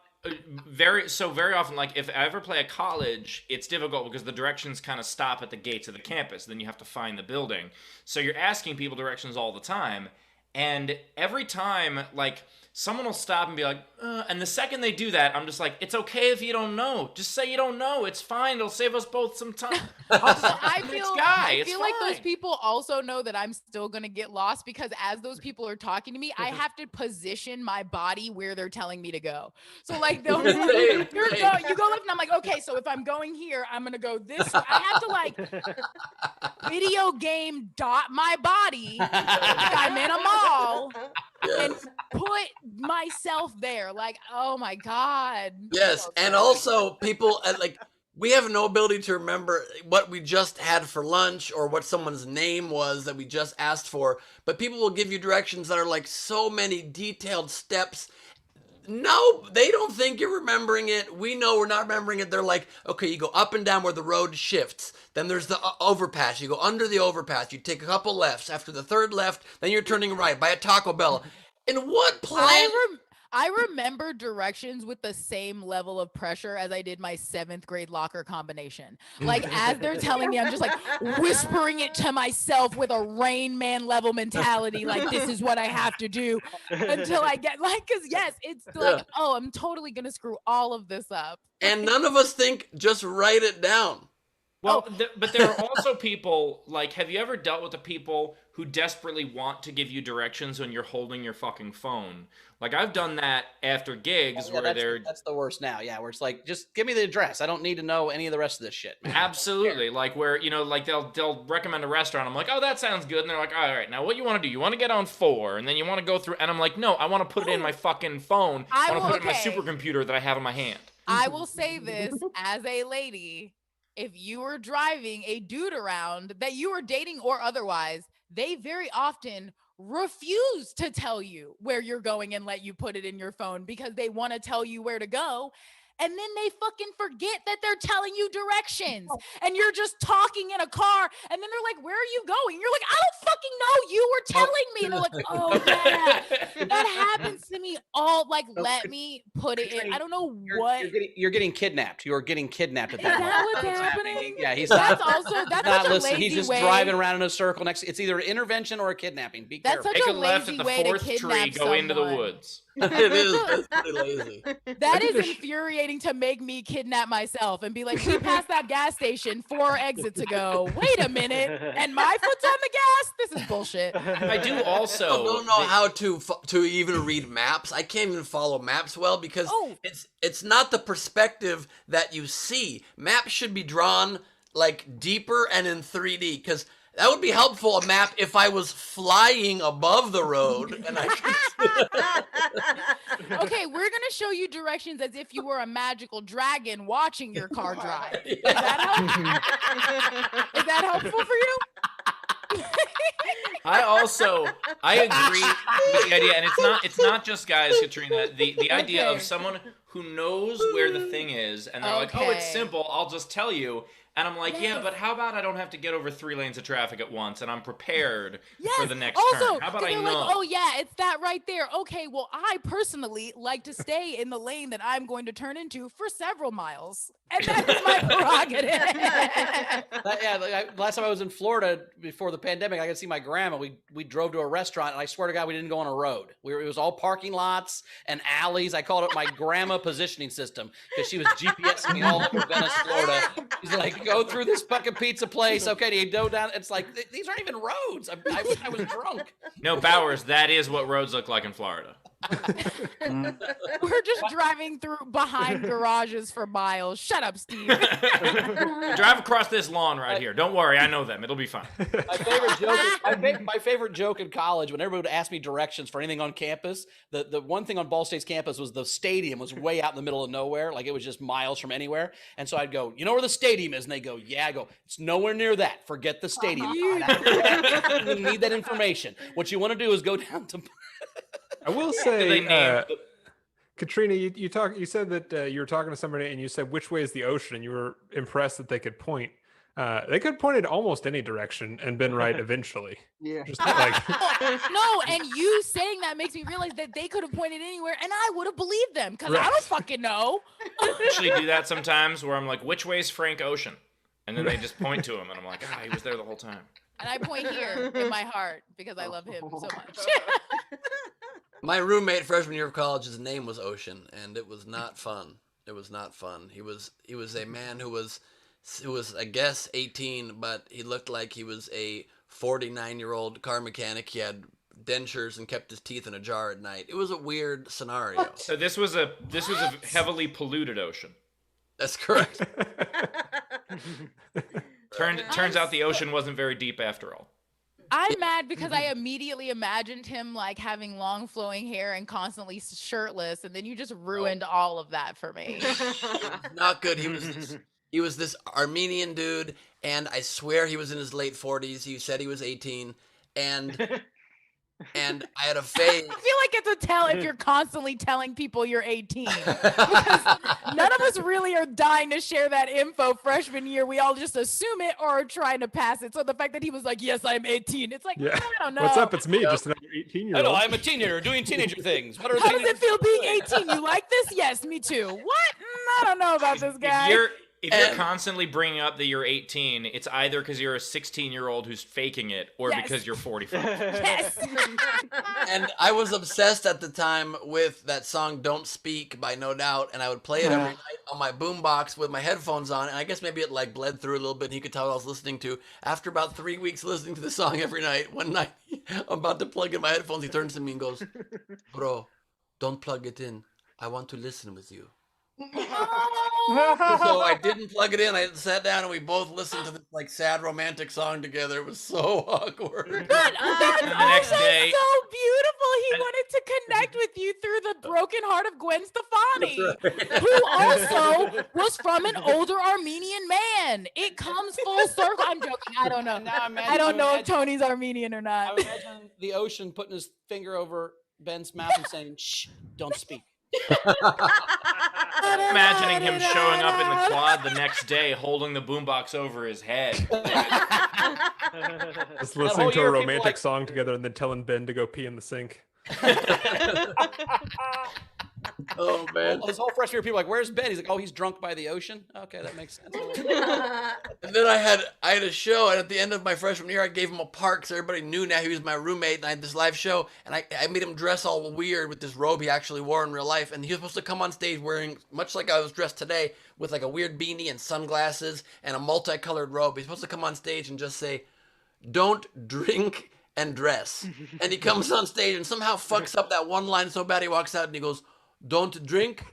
very often. Like, if I ever play a college, it's difficult because the directions kind of stop at the gates of the campus. Then you have to find the building. So you're asking people directions all the time. And every time, like, someone will stop and be like, and the second they do that, I'm just like, "It's okay if you don't know. Just say you don't know. It's fine. It'll save us both some time." I feel like those fine. people also know that I'm still going to get lost, because as those people are talking to me, I have to position my body where they're telling me to go. So like, they'll be like, you go left, and I'm like, "Okay, so if I'm going here, I'm going to go this way." I have to like video game dot my body like I'm in a mall. and put myself there. Like, oh my God. Yes, and also people like we have no ability to remember what we just had for lunch or what someone's name was that we just asked for, but people will give you directions that are like so many detailed steps. No, they don't think you're remembering it. We know we're not remembering it. They're like, okay, you go up and down where the road shifts. Then there's the overpass. You go under the overpass. You take a couple lefts. After the third left, then you're turning right by a Taco Bell. In what planet? I remember directions with the same level of pressure as I did my 7th grade locker combination. Like as they're telling me, I'm just like whispering it to myself with a Rain Man level mentality. Like this is what I have to do until I get like, cause yes, it's like, oh, I'm totally gonna screw all of this up. And none of us think just write it down. Well, but there are also people, like, have you ever dealt with the people who desperately want to give you directions when you're holding your fucking phone? Like, I've done that after gigs where that's the worst now. Yeah, where it's like, just give me the address. I don't need to know any of the rest of this shit, man. Absolutely. Like, where, you know, like, they'll recommend a restaurant. I'm like, oh, that sounds good. And they're like, all right, now what you want to do? You want to get on 4, and then you want to go through, and I'm like, no, I want to put it in my fucking phone. I want to put it in my supercomputer that I have in my hand. I will say this as a lady. If you were driving a dude around that you were dating or otherwise, they very often refuse to tell you where you're going and let you put it in your phone because they want to tell you where to go. And then they fucking forget that they're telling you directions and you're just talking in a car. And then they're like, where are you going? You're like, I don't fucking know. You were telling me. And they're like, oh yeah, that happens to me all like, let me put it in. I don't know what. You're getting kidnapped. You're getting kidnapped at that moment. Is that what's happening? Yeah, he's that's not. Also, that's not such a listening. lazy He's just way. Driving around in a circle next. It's either an intervention or a kidnapping. Be careful. That's such a lazy way to kidnap go into the woods. It is. That's pretty lazy. That is infuriating to make me kidnap myself and be like, we passed that gas station 4 exits ago. Wait a minute. And my foot's on the gas? This is bullshit. I do also. I don't know how to even read maps. I can't even follow maps well because it's not the perspective that you see. Maps should be drawn like deeper and in 3D because that would be helpful, a map, if I was flying above the road and I could... Okay, we're going to show you directions as if you were a magical dragon watching your car drive. Is that helpful for you? I agree with the idea, and it's not just guys, Katrina. The idea of someone who knows where the thing is, and they're like, oh, it's simple, I'll just tell you. And I'm like, yeah, but how about I don't have to get over 3 lanes of traffic at once, and I'm prepared for the next turn? How about I know? Like, oh yeah, it's that right there. Okay, well, I personally like to stay in the lane that I'm going to turn into for several miles, and that is my prerogative. Last time I was in Florida before the pandemic, I could see my grandma. We drove to a restaurant, and I swear to God, we didn't go on a road. It was all parking lots and alleys. I called it my grandma positioning system because she was GPSing me all over Venice, Florida. She's like, go through this fucking pizza place. Okay, do you go down? It's like, these aren't even roads. I was drunk. No, Bowers, that is what roads look like in Florida. We're just driving through behind garages for miles. Shut up, Steve. Drive across this lawn right here. Don't worry, I know them. It'll be fine. My favorite joke in college, when everybody would ask me directions for anything on campus, the one thing on Ball State's campus was the stadium was way out in the middle of nowhere. Like it was just miles from anywhere. And so I'd go, you know where the stadium is? And they go, yeah. I go, it's nowhere near that. Forget the stadium. You need that information. What you want to do is go down to... I will say, Katrina, you said that you were talking to somebody and you said, which way is the ocean? And you were impressed that they could point. They could point in almost any direction and been right eventually. Yeah. Just like... No, and you saying that makes me realize that they could have pointed anywhere and I would have believed them because I don't fucking know. I actually do that sometimes where I'm like, which way is Frank Ocean? And then they just point to him and I'm like, he was there the whole time. And I point here in my heart because I love him so much. My roommate freshman year of college, his name was Ocean, and it was not fun. It was not fun. He was a man who was I guess 18, but he looked like he was a 49-year-old car mechanic. He had dentures and kept his teeth in a jar at night. It was a weird scenario. So this was a heavily polluted ocean. That's correct. Turns out the ocean wasn't very deep after all. I'm mad because I immediately imagined him like having long flowing hair and constantly shirtless, and then you just ruined all of that for me. Not good. He was this Armenian dude, and I swear he was in his late 40s. He said he was 18, and I had a phase. I feel like it's a tell if you're constantly telling people you're 18. Because none of us really are dying to share that info freshman year. We all just assume it or are trying to pass it. So the fact that he was like, yes, I'm 18. It's like, Yeah. I don't know. What's up? It's me, just another 18-year-old. Hello, I'm a teenager doing teenager things. What are How does teenagers it feel being doing? 18? You like this? Yes, me too. What? I don't know about this guy. If you're constantly bringing up that you're 18, it's either because you're a 16-year-old who's faking it, or because you're 45. Yes. And I was obsessed at the time with that song "Don't Speak" by No Doubt, and I would play it every night on my boombox with my headphones on. And I guess maybe it like bled through a little bit, and he could tell what I was listening to. After about 3 weeks listening to the song every night, one night I'm about to plug in my headphones. He turns to me and goes, "Bro, don't plug it in. I want to listen with you." So I didn't plug it in. I sat down and we both listened to this like sad romantic song together. It was so awkward. That's And the next day, so beautiful. He wanted to connect with you through the broken heart of Gwen Stefani, who also was from an older Armenian man. It comes full circle. I'm joking. I don't know. I don't know if Tony's Armenian or I not. would imagine the Ocean putting his finger over Ben's mouth and saying, "Shh, don't speak." imagining him showing up in the quad the next day holding the boombox over his head. Just listening to a romantic song together and then telling Ben to go pee in the sink. Oh man! His whole freshman year, people are like, "Where's Ben?" He's like, "Oh, he's drunk by the ocean." Okay, that makes sense. And then I had a show, and at the end of my freshman year, I gave him a park, so everybody knew now he was my roommate. And I had this live show, and I made him dress all weird with this robe he actually wore in real life, and he was supposed to come on stage wearing much like I was dressed today, with like a weird beanie and sunglasses and a multicolored robe. He's supposed to come on stage and just say, "Don't drink and dress," and he comes on stage and somehow fucks up that one line so bad he walks out and he goes, "Don't drink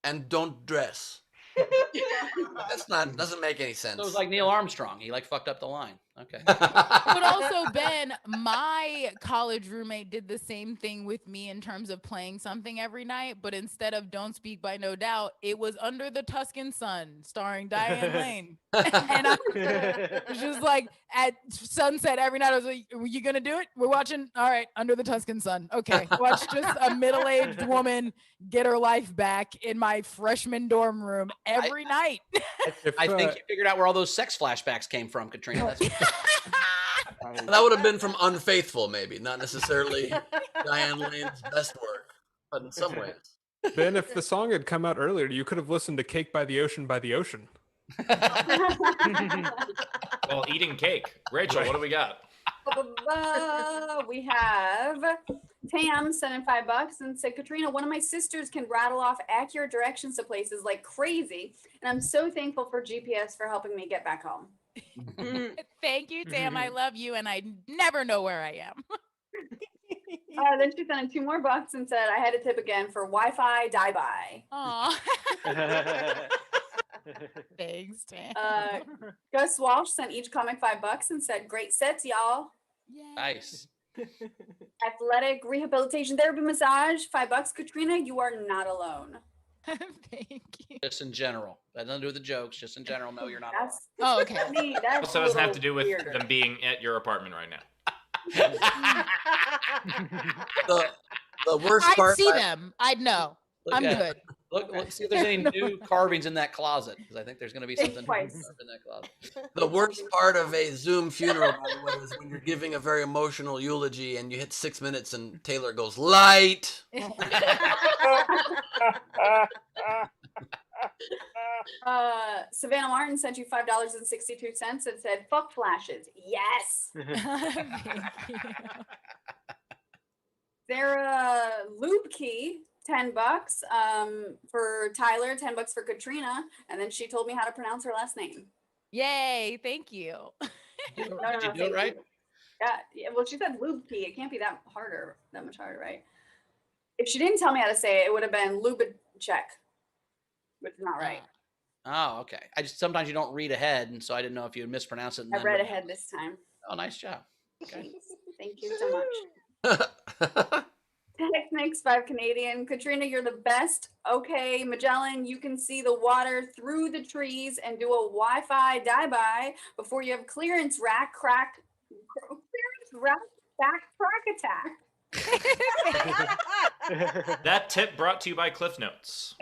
and don't dress." Doesn't make any sense. So it was like Neil Armstrong. He like fucked up the line. Okay. But also, Ben, my college roommate did the same thing with me in terms of playing something every night, but instead of Don't Speak by No Doubt, it was Under the Tuscan Sun, starring Diane Lane. And I was just like, at sunset every night, I was like, "Are you going to do it? We're watching, all right, Under the Tuscan Sun." Okay, watch just a middle-aged woman get her life back in my freshman dorm room every night. I think you figured out where all those sex flashbacks came from, Katrina. That's That would have been from Unfaithful, maybe, not necessarily Diane Lane's best work, but in some ways. Ben, if the song had come out earlier, you could have listened to Cake by the Ocean by the Ocean. While eating cake. Rachel, what do we got? We have Tam sent in $5 and said, "Katrina, one of my sisters can rattle off accurate directions to places like crazy, and I'm so thankful for GPS for helping me get back home." Thank you, Tam. I love you, and I never know where I am. Then she sent in $2 more and said, "I had a tip again for Wi-Fi die-by." Aw. Thanks, Tam. Gus Walsh sent each comic $5 and said, "Great sets, y'all." Yay. nice. Athletic rehabilitation therapy massage $5. Katrina, you are not alone. Thank you. Just in general. That doesn't do with the jokes. Just in general. No, you're not. That's Oh, okay. that's Also a doesn't have little to do with weirder. them being at your apartment right now. The worst I'd part. see them. I'd know. I'm Yeah. good. Look, see if there's any new carvings in that closet, because I think there's going to be something Twice. in that closet. The worst part of a Zoom funeral, by the way, is when you're giving a very emotional eulogy and you hit 6 minutes and Taylor goes, "Light." Savannah Martin sent you $5.62 and said, "Fuck flashes." Yes. Thank you. Sarah Lubke, $10 for Tyler, $10 for Katrina, and then she told me how to pronounce her last name. Yay, thank you. Did you do thank it right? you. Yeah, well, she said Lubke. It can't be that much harder, right? If she didn't tell me how to say it, it would have been Lubacek, which is not right. Oh, okay. Sometimes you don't read ahead, and so I didn't know if you had mispronounced it. And I then read ahead this time. Oh, nice job. Thank you so much. Technics 5 Canadian. Katrina, you're the best. Okay, Magellan, you can see the water through the trees and do a Wi-Fi die-by before you have clearance back crack attack. That tip brought to you by Cliff Notes.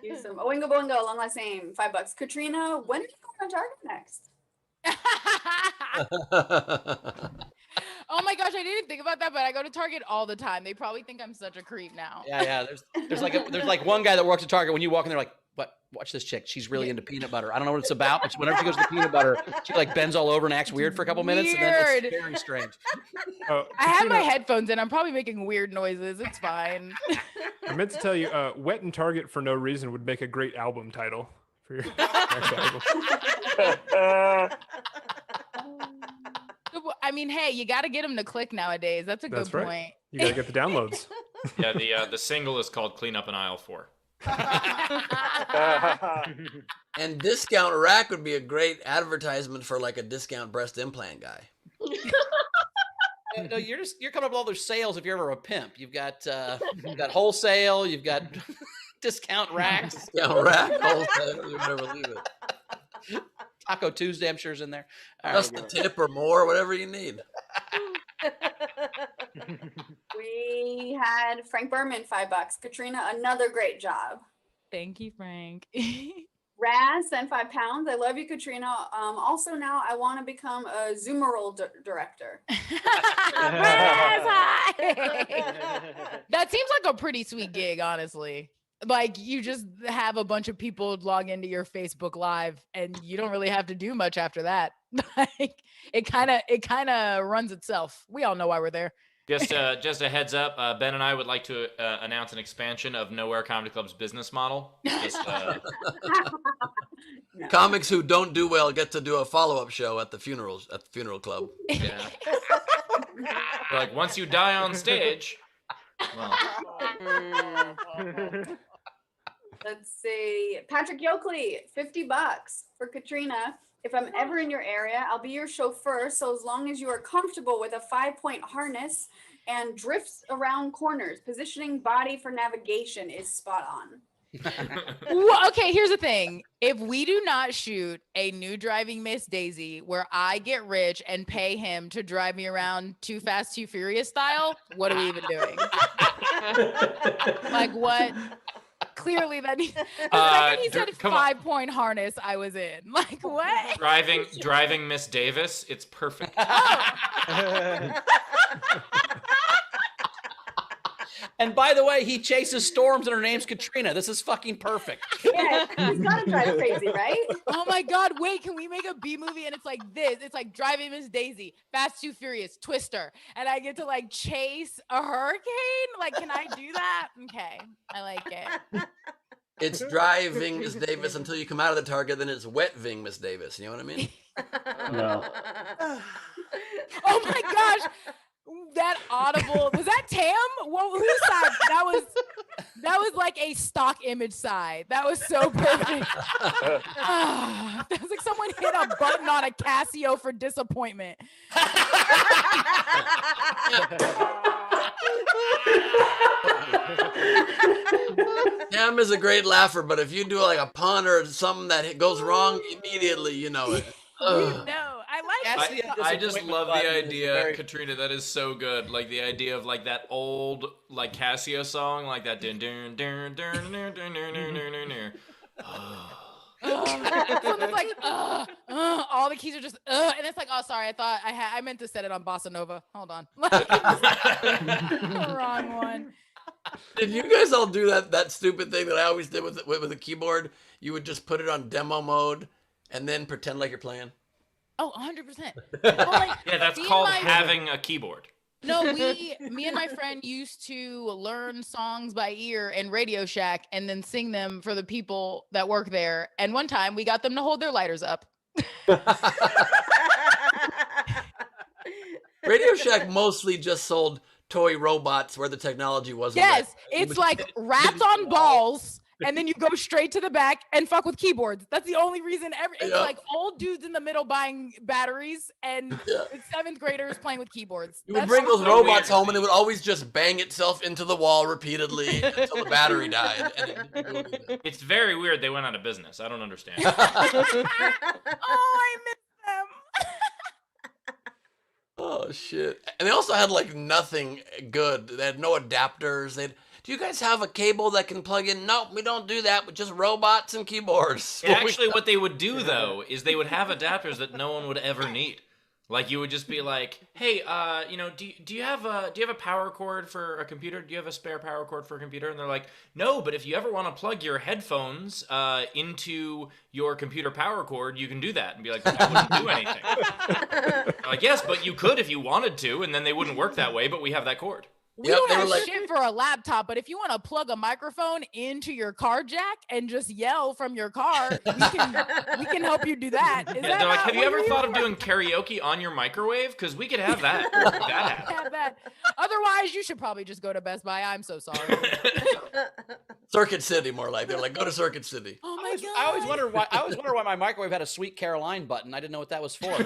Use some Oingo Boingo, long last name, $5. Katrina, when are you going to Target next? Oh my gosh, I didn't think about that, but I go to Target all the time. They probably think I'm such a creep now. Yeah. There's like one guy that works at Target. When you walk in, they're like, "What? Watch this chick. She's really into peanut butter. I don't know what it's about, but whenever she goes to the peanut butter, she like bends all over and acts weird for a couple minutes, and then it's very strange." I have my headphones in. I'm probably making weird noises. It's fine. I meant to tell you, "Wet and Target for No Reason" would make a great album title for your next album. I mean, hey, you got to get them to click nowadays. That's a good right. point. You got to get the downloads. Yeah, the single is called "Clean Up in Aisle 4." And Discount Rack would be a great advertisement for like a discount breast implant guy. No, you're coming up with all those sales if you're ever a pimp. You've got wholesale, you've got discount racks. Discount Rack, wholesale, you never leave it. Taco Tuesday, I'm sure, is in there. Just a tip or more, whatever you need. We had Frank Berman, $5. Katrina, another great job. Thank you, Frank. Raz sent £5. I love you, Katrina. Also, now I want to become a Zoomerol director. Raz, hi! That seems like a pretty sweet gig, honestly. Like, you just have a bunch of people log into your Facebook Live, and you don't really have to do much after that. Like, it kind of runs itself. We all know why we're there. Just a heads up, Ben and I would like to announce an expansion of Nowhere Comedy Club's business model. No. Comics who don't do well get to do a follow-up show at the funeral club. Yeah. Like, once you die on stage, well. Let's see. Patrick Yoakley, $50 for Katrina. If I'm ever in your area, I'll be your chauffeur. So as long as you are comfortable with a 5-point harness and drifts around corners, positioning body for navigation is spot on. Well, okay, here's the thing. If we do not shoot a new Driving Miss Daisy where I get rich and pay him to drive me around Too Fast, Too Furious style, what are we even doing? Like, what? Clearly that the second he said 5-point harness, I was in. Like, what? Driving Miss Davis, it's perfect. And by the way, he chases storms and her name's Katrina. This is fucking perfect. Yeah, he's gotta drive crazy, right? Oh my God, wait, can we make a B movie and it's like this? It's like Driving Miss Daisy, Fast Too Furious, Twister, and I get to like chase a hurricane? Like, can I do that? Okay, I like it. It's driving Miss Davis until you come out of the Target, then it's wet-ving Miss Davis. You know what I mean? No. Oh my gosh. That audible, was that Tam? Well, whose side? That was like a stock image side. That was so perfect. That was like someone hit a button on a Casio for disappointment. Tam is a great laugher, but if you do like a pun or something that goes wrong, immediately you know it. No, I like it. I just love the idea, Katrina. That is so good. Like the idea of like that old like Casio song, like that. Someone's like, all the keys are just, and it's like, oh, sorry, I meant to set it on Bossa Nova. Hold on, like, wrong one. Did you guys all do that stupid thing that I always did with a keyboard? You would just put it on demo mode and then pretend like you're playing. Oh, 100%. Well, like, yeah, that's called having a keyboard. No, me and my friend used to learn songs by ear in Radio Shack and then sing them for the people that work there. And one time we got them to hold their lighters up. Radio Shack mostly just sold toy robots where the technology wasn't. Yes, it's like rats on balls and then you go straight to the back and fuck with keyboards. That's the only reason. It's Yeah. like old dudes in the middle buying batteries and Yeah. seventh graders playing with keyboards. You would That's bring those so robots weird. home, and it would always just bang itself into the wall repeatedly until the battery died. And it didn't do anything. It's very weird they went out of business. I don't understand. Oh, I miss them. Oh shit! And they also had like nothing good. They had no adapters. Do you guys have a cable that can plug in? No, we don't do that. But just robots and keyboards. Actually, what they would do though is they would have adapters that no one would ever need. Like you would just be like, "Hey, do you have a power cord for a computer? Do you have a spare power cord for a computer?" And they're like, "No, but if you ever want to plug your headphones into your computer power cord, you can do that." And be like, "That wouldn't do anything." They're like, "Yes, but you could if you wanted to, and then they wouldn't work that way. But we have that cord." We Yep, don't they were have like- shit for a laptop, but if you want to plug a microphone into your car jack and just yell from your car, we can help you do that. Is Yeah, that they're like, not "Have you what ever we thought of were?" doing karaoke on your microwave? Because we could have that. Make that happen." Have that. Otherwise, you should probably just go to Best Buy. I'm so sorry. Circuit City, more like they're like, go to Circuit City. Oh my god! I always wondered why my microwave had a Sweet Caroline button. I didn't know what that was for. How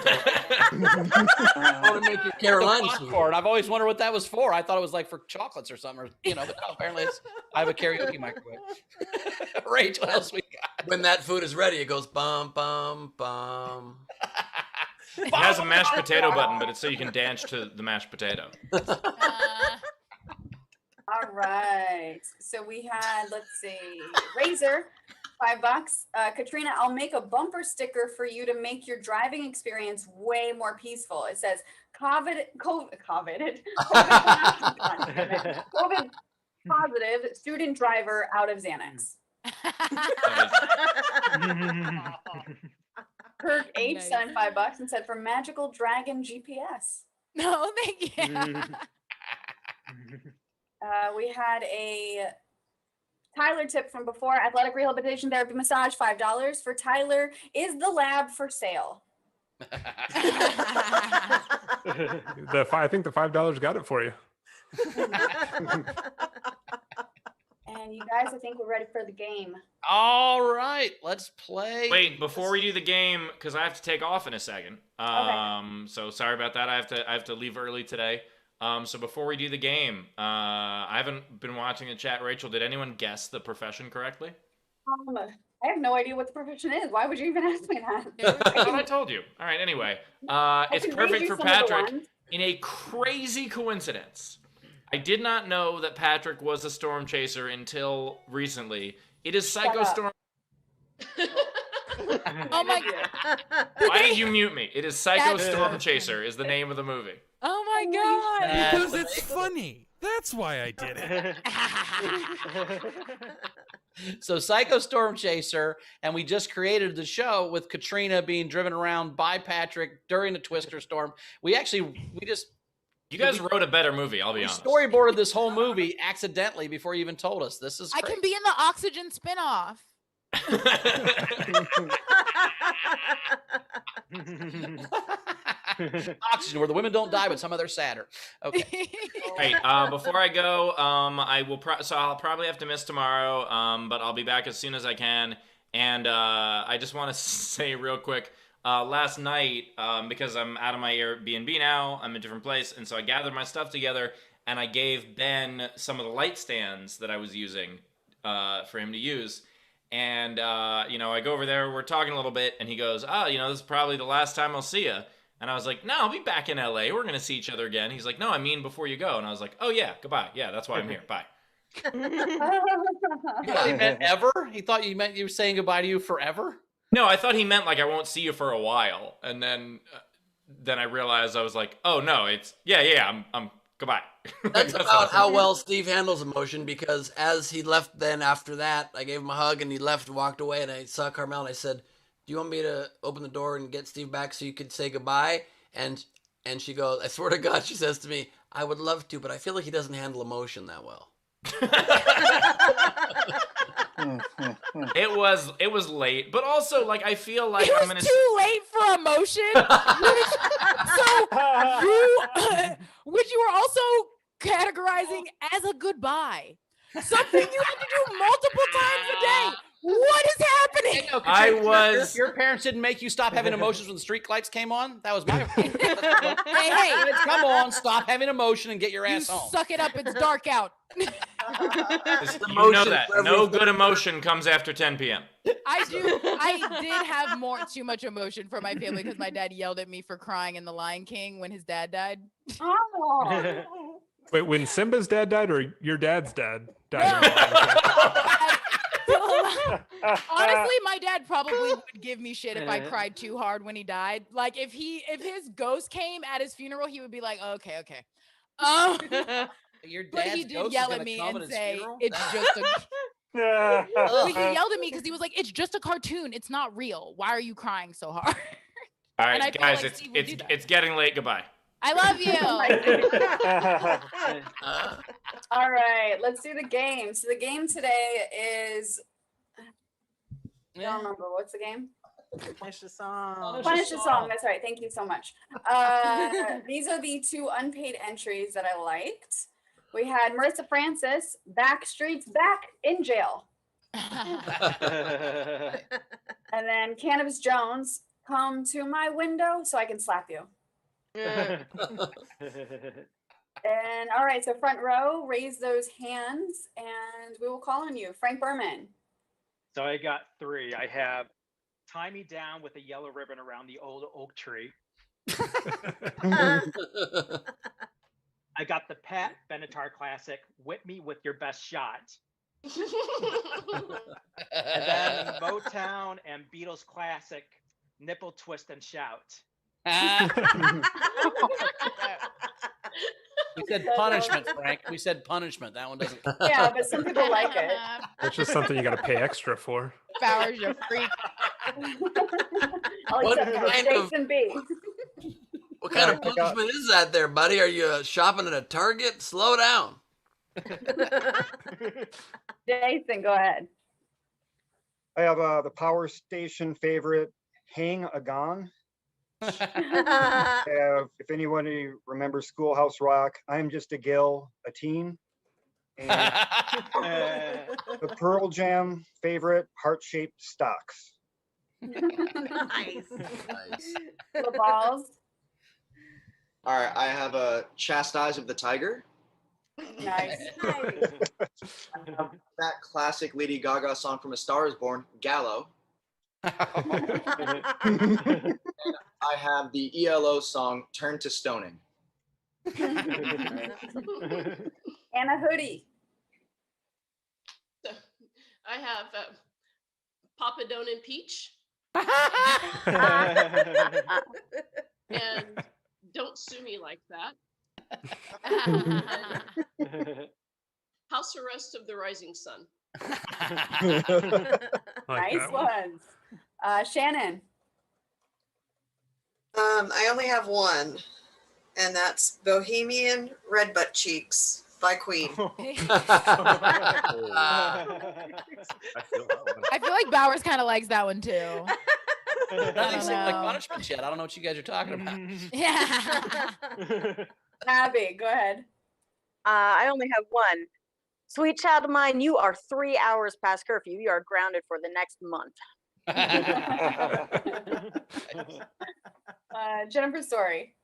to make your Carolina sweet. Popcorn. I've always wondered what that was for. I thought it was like for chocolates or something, or but no, apparently I have a karaoke microwave. Rach, what else we got? When that food is ready, it goes bum bum bum. It has a mashed potato button, but it's so you can dance to the mashed potato. All right. So we had, let's see, Razor, $5. Katrina, I'll make a bumper sticker for you to make your driving experience way more peaceful. It says, COVID positive student driver out of Xanax. Kirk H Nice. sent $5 and said, for Magical Dragon GPS. No, thank you. We had a Tyler tip from before. Athletic rehabilitation therapy massage, $5. For Tyler, is the lab for sale? I think the $5 got it for you. And you guys, I think we're ready for the game. All right, let's play. Wait, before we do the game, because I have to take off in a second. So sorry about that. I have to leave early today. So before we do the game, I haven't been watching the chat. Rachel, did anyone guess the profession correctly? I have no idea what the profession is. Why would you even ask me that? I thought I told you. All right, anyway. It's can read perfect you for some of the Patrick. ones. In a crazy coincidence, I did not know that Patrick was a storm chaser until recently. It is Psycho up. Storm. Oh my god! Why did you mute me? It is Psycho That's- Storm Chaser is the name of the movie. Oh my god! Because it's funny. That's why I did it. So Psycho Storm Chaser, and we just created the show with Katrina being driven around by Patrick during the Twister storm. We just You guys wrote a better movie, I'll be we honest. storyboarded this whole movie accidentally before you even told us. This is I great. can be in the Oxygen spinoff. Oxygen, where the women don't die, but some of they're sadder. Okay. Right, before I go, I'll probably have to miss tomorrow, but I'll be back as soon as I can. And I just want to say real quick, last night, because I'm out of my Airbnb now, I'm in a different place, and so I gathered my stuff together, and I gave Ben some of the light stands that I was using for him to use. And, I go over there, we're talking a little bit, and he goes, this is probably the last time I'll see you. And I was like, no, I'll be back in LA. We're going to see each other again. He's like, no, I mean before you go. And I was like, oh, yeah, goodbye. Yeah, that's why I'm here. Bye. He thought he meant ever? He thought you meant you were saying goodbye to you forever? No, I thought he meant like I won't see you for a while. And then I realized I was like, oh, no, it's, I'm goodbye. That's about how well Steve handles emotion, because as he left then after that, I gave him a hug and he left and walked away, and I saw Carmel and I said, do you want me to open the door and get Steve back so you could say goodbye? And she goes, I swear to God, she says to me, I would love to, but I feel like he doesn't handle emotion that well. It was late, but also like I feel like It I'm was gonna. too late for emotion. Which you were also categorizing as a goodbye. Something you have to do multiple times a day. What is happening? No, I Katrina, was- Your parents didn't make you stop having emotions when the street lights came on. That was my. Hey, Kids, come on, stop having emotion and get your you ass home. suck it up. It's dark out. You know that. No good emotion comes after 10 p.m. I did have too much emotion for my family because my dad yelled at me for crying in The Lion King when his dad died. Oh. Wait, when Simba's dad died or your dad's dad died? Honestly, my dad probably would give me shit if I cried too hard when he died. Like if his ghost came at his funeral, he would be like, okay. Your But dad's he did ghost yell is at gonna me come and his say, funeral? it's just a... But he yelled at me because he was like, it's just a cartoon. It's not real. Why are you crying so hard? All And I right, feel guys, like Steve would do that. it's getting late. Goodbye. I love you. All right, let's do the game. So the game today is, I don't remember, what's the game? Finish the song. Punish the song. That's right. Thank you so much. These are the 2 unpaid entries that I liked. We had Marissa Francis, Backstreet's back in jail. And then Cannabis Jones, come to my window so I can slap you. And all right, so front row, raise those hands and we will call on you. Frank Berman. So I got 3. I have tie me down with a yellow ribbon around the old oak tree. I got the Pat Benatar classic, whip me with your best shot. And then Motown and Beatles classic, nipple twist and shout. We said punishment, Frank. We said punishment. That one doesn't. Yeah, but some people like it. That's just something you got to pay extra for. Bowers, you're a freak. I'll What accept that. kind Steaks of- and beef. What kind of punishment is that there, buddy? Are you shopping at a Target? Slow down. Jason, go ahead. I have the Power Station favorite, Hang a Gong. If anybody remembers Schoolhouse Rock, I'm just a Gil, a teen. And the Pearl Jam favorite, Heart-Shaped Stocks. Nice. The balls. All right, I have a Chastise of the Tiger. Nice. That classic Lady Gaga song from A Star Is Born, Gallo. I have the ELO song, Turn to Stoning. Anna Hoodie. I have Papa Don't Impeach and Don't Sue Me Like That. House Arrest of the Rising Sun. Nice ones. Shannon. I only have one, and that's Bohemian Red Butt Cheeks by Queen. I feel like Bowers kind of likes that one too. Nothing seemed like know. punishment yet. I don't know what you guys are talking about. Yeah. Abby, go ahead. I only have one. Sweet child of mine, you are 3 hours past curfew. You are grounded for the next month. Jennifer Story.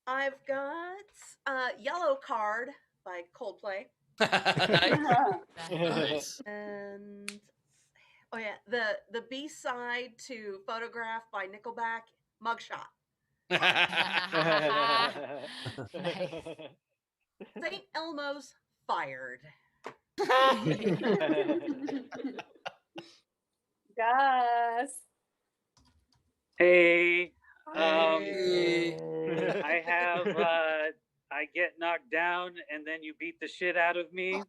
I've got Yellow Card by Coldplay. Nice. And oh yeah, the B-side to Photograph by Nickelback, Mugshot. St. Elmo's Fired. Gus. Hey, Hey. I have I get knocked down and then you beat the shit out of me.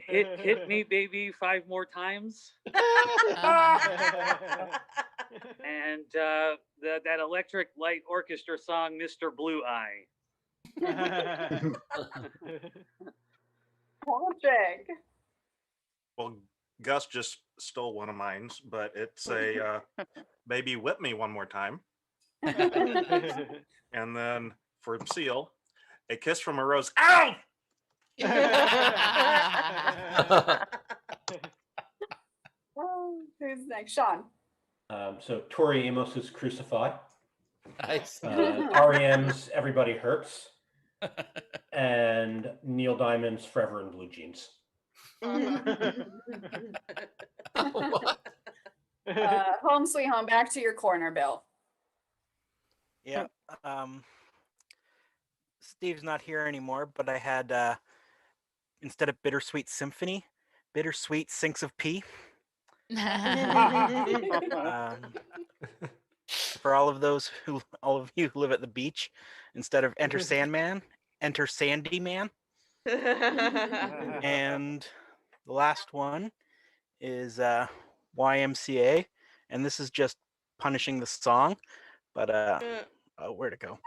Hit me, baby, 5 more times. And that Electric Light Orchestra song, Mr. Blue Eye. Patrick. Well, Gus just stole one of mine, but it's a Baby Whip Me One More Time. And then for Seal, A Kiss from a Rose. Ow! Who's next? Sean. So Tori Amos's Crucify. Nice. REM's Everybody Hurts. And Neil Diamond's Forever in Blue Jeans. Home Sweet Home, back to your corner, Bill. Yeah. Steve's not here anymore, but I had instead of Bittersweet Symphony, Bittersweet Sinks of Pee. For all of you who live at the beach, instead of Enter Sandman, Enter Sandy Man. And the last one is YMCA, and this is just punishing the song, but where'd it go?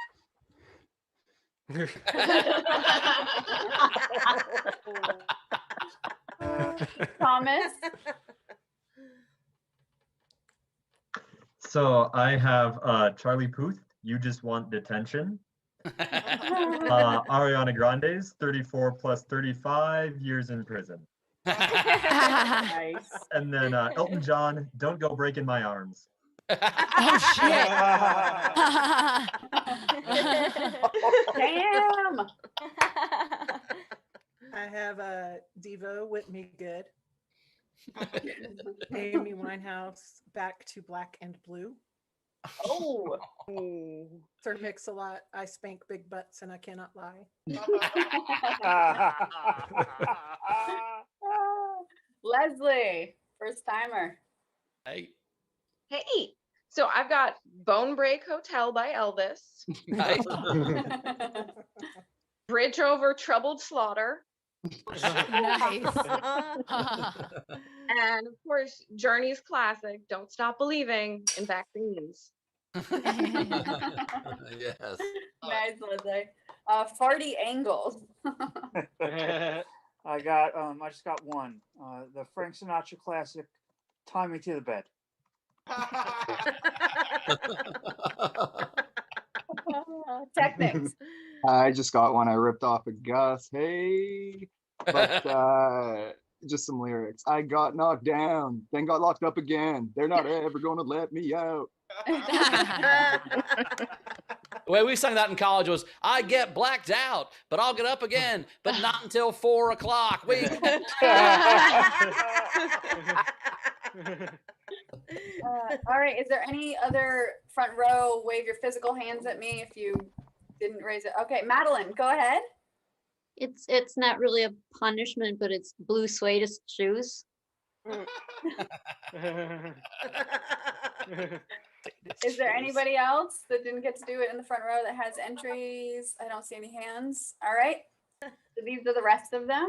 Thomas. So I have Charlie Puth, You Just Want Detention. Ariana Grande's 34 plus 35 years in prison. Nice. And then Elton John, Don't Go Breaking My Arms. Oh shit! Damn. I have Devo, Whip Me Good. Amy Winehouse, Back to Black and Blue. Oh. Sir Mix-a-Lot, I Spank Big Butts and I Cannot Lie. Leslie, first timer. Hey. Hey, so I've got Bone Break Hotel by Elvis. Nice. Bridge Over Troubled Slaughter. Nice. And of course, Journey's classic, Don't Stop Believing in Vaccines. Yes. Nice, Leslie. Farty Angles. I just got one. The Frank Sinatra classic, Tie Me to the Bed. Technics. I just got one I ripped off of Gus. Hey, but just some lyrics. I got knocked down, then got locked up again. They're not ever going to let me out. The way we sung that in college was, I get blacked out, but I'll get up again, but not until 4 o'clock. We all right. Is there any other front row? Wave your physical hands at me if you didn't raise it. Okay, Madeline, go ahead. It's not really a punishment, but it's blue suede shoes. Is there anybody else that didn't get to do it in the front row that has entries? I don't see any hands. All right. So these are the rest of them.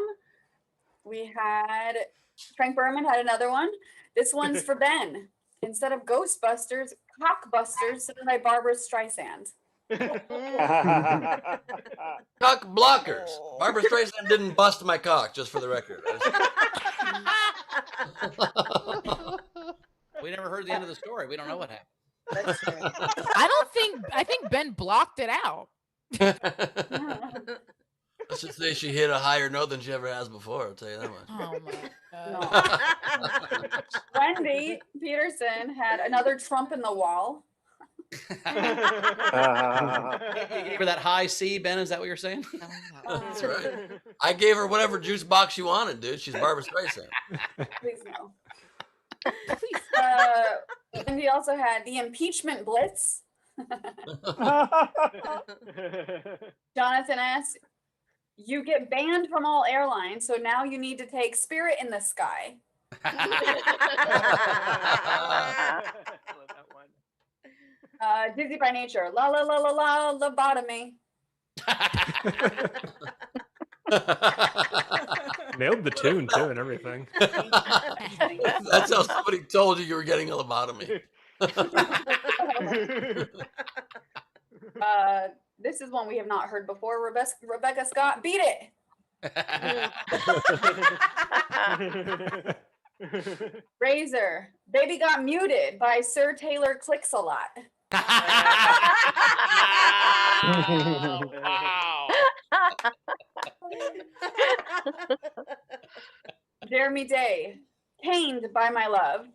We had Frank Berman had another one. This one's for Ben. Instead of Ghostbusters, Cockbusters, sung by Barbara Streisand. Cock blockers. Barbara Streisand didn't bust my cock, just for the record. We never heard the end of the story. We don't know what happened. I think Ben blocked it out. Let's just say she hit a higher note than she ever has before. I'll tell you that much. Oh my God. Wendy Peterson had another Trump in the wall. For that high C, Ben, is that what you're saying? That's right. I gave her whatever juice box she wanted, dude. She's Barbara Streisand. Please no. And he also had the impeachment blitz. Jonathan asks, you get banned from all airlines, so now you need to take Spirit in the Sky. Dizzy by Nature, la la la la la, lobotomy. Nailed the tune too and everything. That's how somebody told you were getting a lobotomy. This is one we have not heard before. Rebecca Scott, Beat It. Razor, Baby Got Muted by Sir Taylor Clicks a Lot. Wow. Jeremy Day, caned by my love.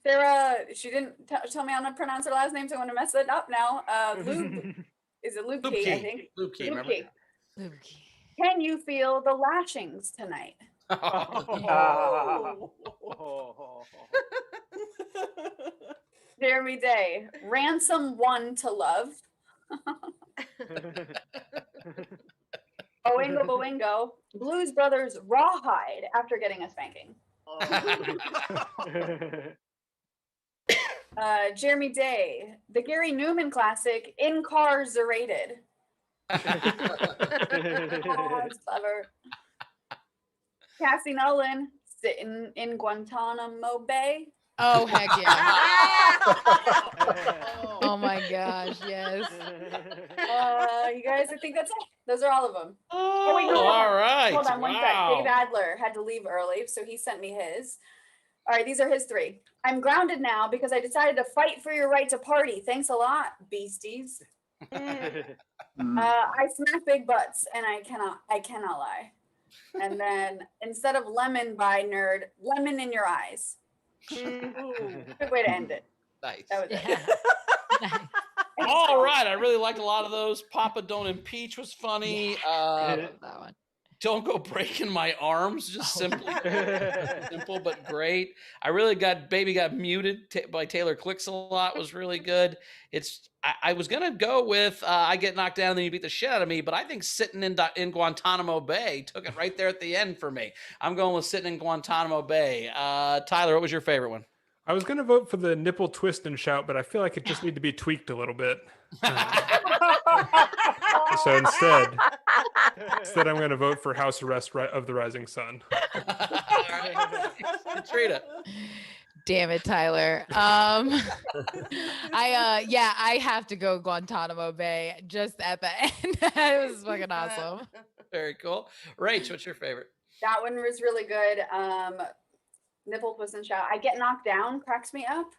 Sarah, she didn't tell me how to pronounce her last name, so I'm gonna mess it up now. Lube, is it Lube Key, I think? Lube Key, Lube remember? Key. Can you feel the lashings tonight? Jeremy Day, ransom one to love. Boingo Boingo, Blues Brothers rawhide after getting a spanking. Jeremy Day, the Gary Newman classic, Incarcerated. Oh, that's clever. Cassie Nolan, sitting in Guantanamo Bay. Oh, heck yeah. Oh my gosh, yes. You guys, I think that's it. Those are all of them. Oh, wait, no, all right. Hold on one Wow. sec. Dave Adler had to leave early, so he sent me his. All right, these are his 3. I'm grounded now because I decided to fight for your right to party. Thanks a lot, beasties. I smack big butts, and I cannot lie. And then instead of lemon by nerd, lemon in your eyes. Good way to end it. Nice. That was it. All right. I really liked a lot of those. Papa Don't Impeach was funny. That one. Don't Go Breaking My Arms, just simple but great. I really got Baby Got Muted by Taylor Clicks-a-Lot was really good. I was gonna go with I Get Knocked Down and Then You Beat the Shit Out of Me, but I think Sitting in Guantanamo Bay took it right there at the end for me. I'm going with Sitting in Guantanamo Bay. Tyler, what was your favorite one? I was going to vote for the nipple twist and shout, but I feel like it just need to be tweaked a little bit. So instead, I'm going to vote for House Arrest of the Rising Sun. Katrina. Damn it, Tyler. I have to go Guantanamo Bay just at the end. It was fucking awesome. Very cool. Rach, what's your favorite? That one was really good. Nipple twist and shout. I Get Knocked Down cracks me up.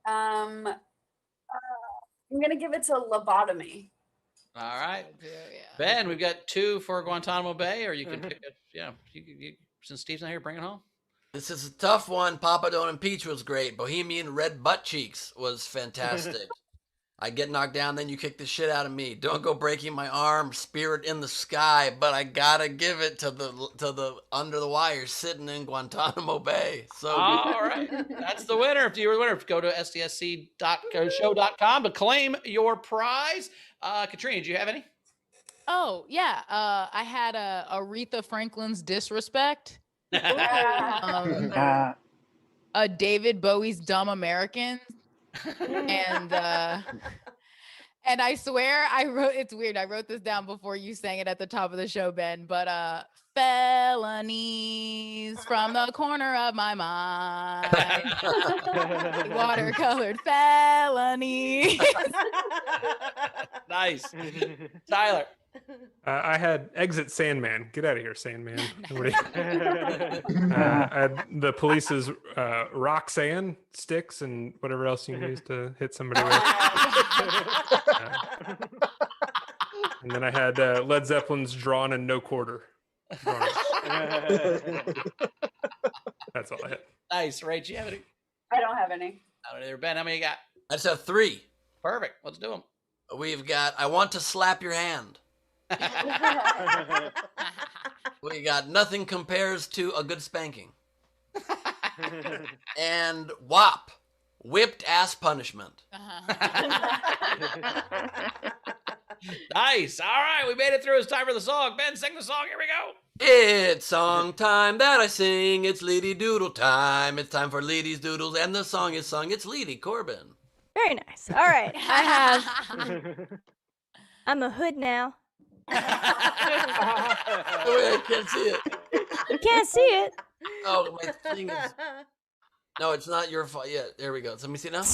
I'm gonna give it to lobotomy. All right. Ben, we've got 2 for Guantanamo Bay, or you can pick it. Yeah, since Steve's not here, bring it home. This is a tough one. Papa Don't Impeach was great. Bohemian Red Butt Cheeks was fantastic. I Get Knocked Down, Then You Kick the Shit Out of Me. Don't Go Breaking My Arm, Spirit in the Sky. But I gotta give it to the Under the Wire, Sitting in Guantanamo Bay. So all right, that's the winner. If you were the winner, go to sdsc.show.com to claim your prize. Katrina, did you have any? Oh yeah, I had Aretha Franklin's Disrespect. A David Bowie's Dumb Americans. And I swear it's weird. I wrote this down before you sang it at the top of the show, Ben, but felonies from the corner of my mind. Watercolored felonies. Nice. Tyler. I had Exit Sandman. Get out of here, Sandman. I had the Police's Roxanne sticks and whatever else you can use to hit somebody with. And then I had Led Zeppelin's Drawn and No Quarter. That's all I had. Nice. Rach, you have any? I don't have any. I don't either. Ben, how many you got? I just have 3. Perfect. Let's do them. We've got I Want to Slap Your Hand. We got Nothing Compares to a Good Spanking. And WAP, Whipped Ass Punishment. Nice. All right, we made it through. It's time for the song. Ben, sing the song. Here we go. It's song time that I sing. It's Leedy Doodle time. It's time for Leedy's Doodles, and the song is sung. It's Leedy Corbin. Very nice. All right. I'm a hood now. Oh, wait, I can't see it. You can't see it. Oh, my thing is. No, it's not your fault. Yeah, there we go. Let me see now.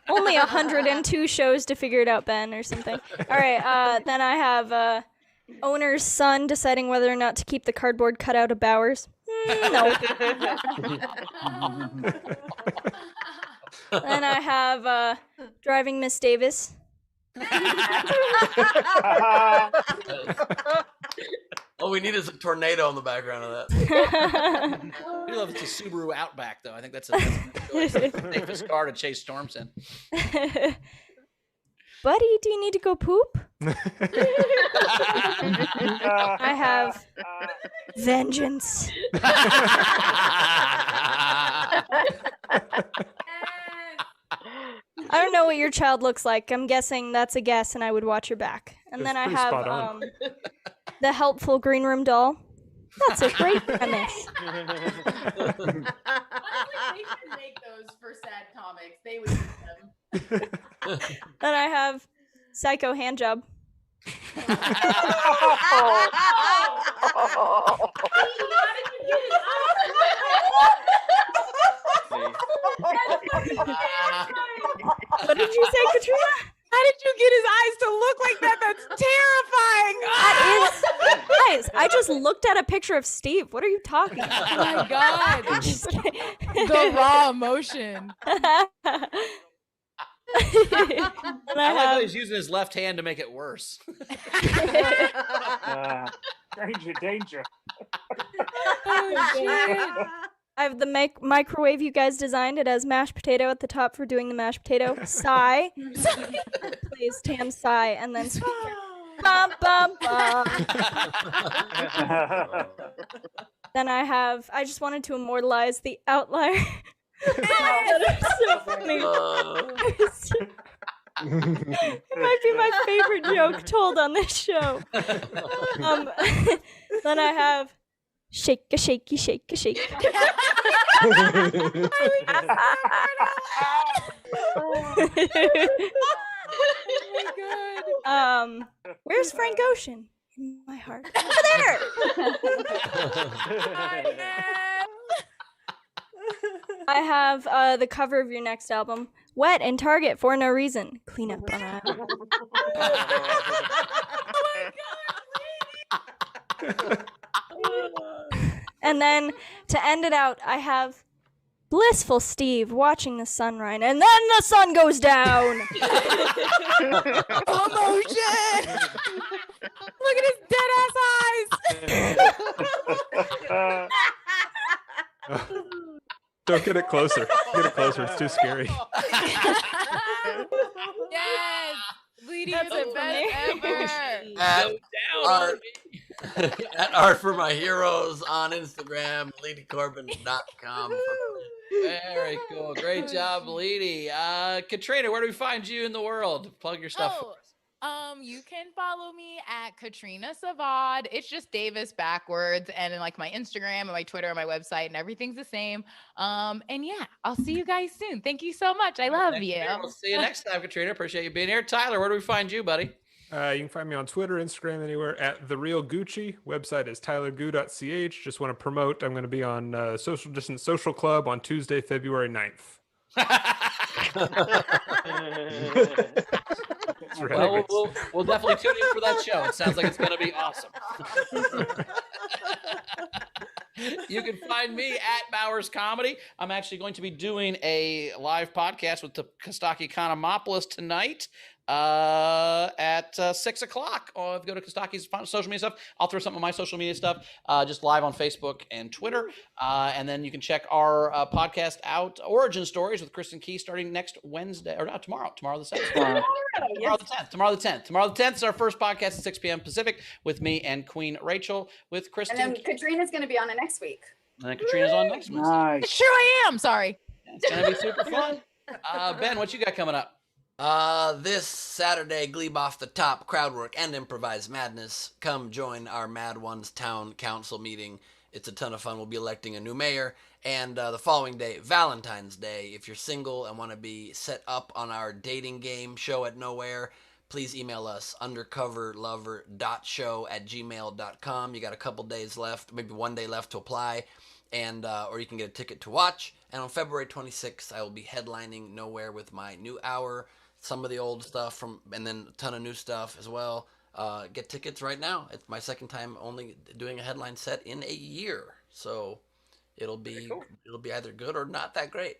Only 102 shows to figure it out, Ben, or something. All right. Then I have owner's son deciding whether or not to keep the cardboard cutout of Bowers. No. Then I have driving Miss Davis. All we need is a tornado in the background of that. I love it's a Subaru Outback, though. I think that's the safest car to chase storms in. Buddy, do you need to go poop? I have vengeance. I don't know what your child looks like. I'm guessing that's a guess, and I would watch your back. And then I have the helpful green room doll. That's a great premise. Honestly, they should make those for sad comics. They would use them. Then I have psycho handjob. What did you say, Katrina? How did you get his eyes to look like that? That's terrifying. That is, guys, I just looked at a picture of Steve. What are you talking about? Oh my God. The raw emotion. I like how he's using his left hand to make it worse. Danger. Oh, shit. I have the microwave you guys designed. It has mashed potato at the top for doing the mashed potato. Sigh. Please, Tam, sigh. And then sweet. Bum, bum, bum. Then I just wanted to immortalize the outlier. That is so funny. It might be my favorite joke told on this show. Then I have shake a shaky, shake a shake. Where's Frank Ocean? In my heart. Over there. I have the cover of your next album, Wet in Target for no reason. Clean up on that. And then to end it out, I have blissful Steve watching the sunrise, and then the sun goes down. Emotion. Look at his dead ass eyes. Don't get it closer. Get it closer. It's too scary. Yes. Bleedy is That's the it for best me. ever. At Art for My Heroes on Instagram, LeadyCorbin.com. Very cool. Great job, Bleedy. Katrina, where do we find you in the world? Plug your stuff for us. You can follow me at Katrina Savad. It's just Davis backwards, and in like my Instagram and my Twitter and my website, and everything's the same. And yeah, I'll see you guys soon. Thank you so much. I love you. We'll see you next time, Katrina. Appreciate you being here. Tyler, where do we find you, buddy? You can find me on Twitter, Instagram, anywhere at The Real Gucci. Website is tylergoo.ch. Just want to promote. I'm going to be on Social Distance Social Club on Tuesday, February 9th. Well, we'll definitely tune in for that show. It sounds like it's going to be awesome. You can find me at Bowers Comedy. I'm actually going to be doing a live podcast with the Kostaki Economopoulos tonight at 6 o'clock. If you go to Kostaki's social media stuff, I'll throw some of my social media stuff just live on Facebook and Twitter. And then you can check our podcast out, Origin Stories with Kristen Key, starting next Wednesday, or not tomorrow the 7th. Tomorrow the 10th is our first podcast at 6 p.m. Pacific with me and Queen Rachel with Kristen. And then Katrina's going to be on it next week. And then Katrina's on next Wednesday. Nice. Sure I am. Sorry. It's going to be super fun. Ben, what you got coming up? This Saturday, Gleib off the top, crowd work and improvised madness. Come join our Mad Ones Town Council meeting. It's a ton of fun. We'll be electing a new mayor. And the following day, Valentine's Day. If you're single and want to be set up on our dating game show at Nowhere, please email us undercoverlover.show@gmail.com. You got a couple days left, maybe 1 day left to apply, and or you can get a ticket to watch. And on February 26th, I will be headlining Nowhere with my new hour, some of the old stuff and then a ton of new stuff as well. Get tickets right now. It's my second time only doing a headline set in a year. So it'll be either good or not that great.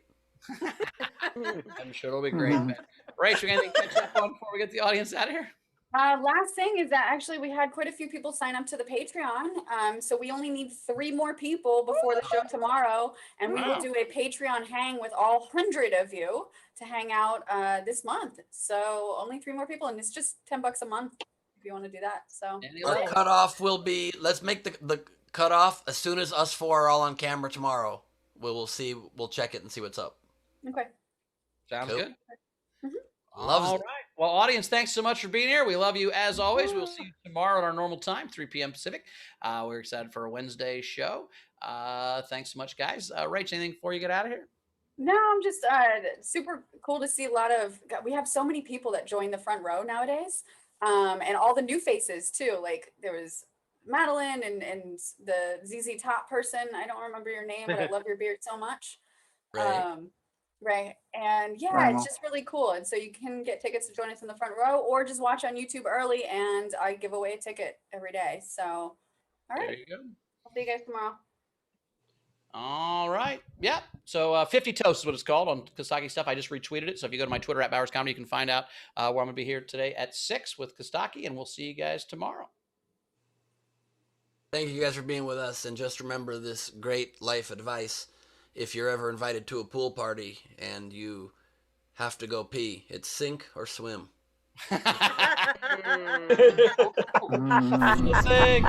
I'm sure it'll be great, man. Rachel, anything to catch up on before we get the audience out of here? Last thing is that actually we had quite a few people sign up to the Patreon. So we only need 3 more people before the show tomorrow. And we will Wow. do a Patreon hang with all 100 of you to hang out this month. So only 3 more people. And it's just $10 a month if you want to do that. So Our cutoff will be, let's make the cutoff as soon as us 4 are all on camera tomorrow. We'll check it and see what's up. Okay. Sounds Cool. good. Loves All it. right. Well, audience, thanks so much for being here. We love you as always. We'll see you tomorrow at our normal time, 3 p.m. Pacific. We're excited for a Wednesday show. Thanks so much, guys. Rach, anything before you get out of here? No, I'm just super cool to see we have so many people that join the front row nowadays. And all the new faces too. Like there was Madeline and the ZZ Top person. I don't remember your name, but I love your beard so much. Right. And yeah, Right on. it's just really cool. And so you can get tickets to join us in the front row or just watch on YouTube early, and I give away a ticket every day. So, all right. There you go. I'll see you guys tomorrow. All right. Yeah. So 50 Toast is what it's called on Kostaki Stuff. I just retweeted it. So if you go to my Twitter at Bowers Comedy, you can find out where I'm going to be here today at 6 with Kostaki, and we'll see you guys tomorrow. Thank you guys for being with us, and just remember this great life advice. If you're ever invited to a pool party and you have to go pee, it's sink or swim. Sink.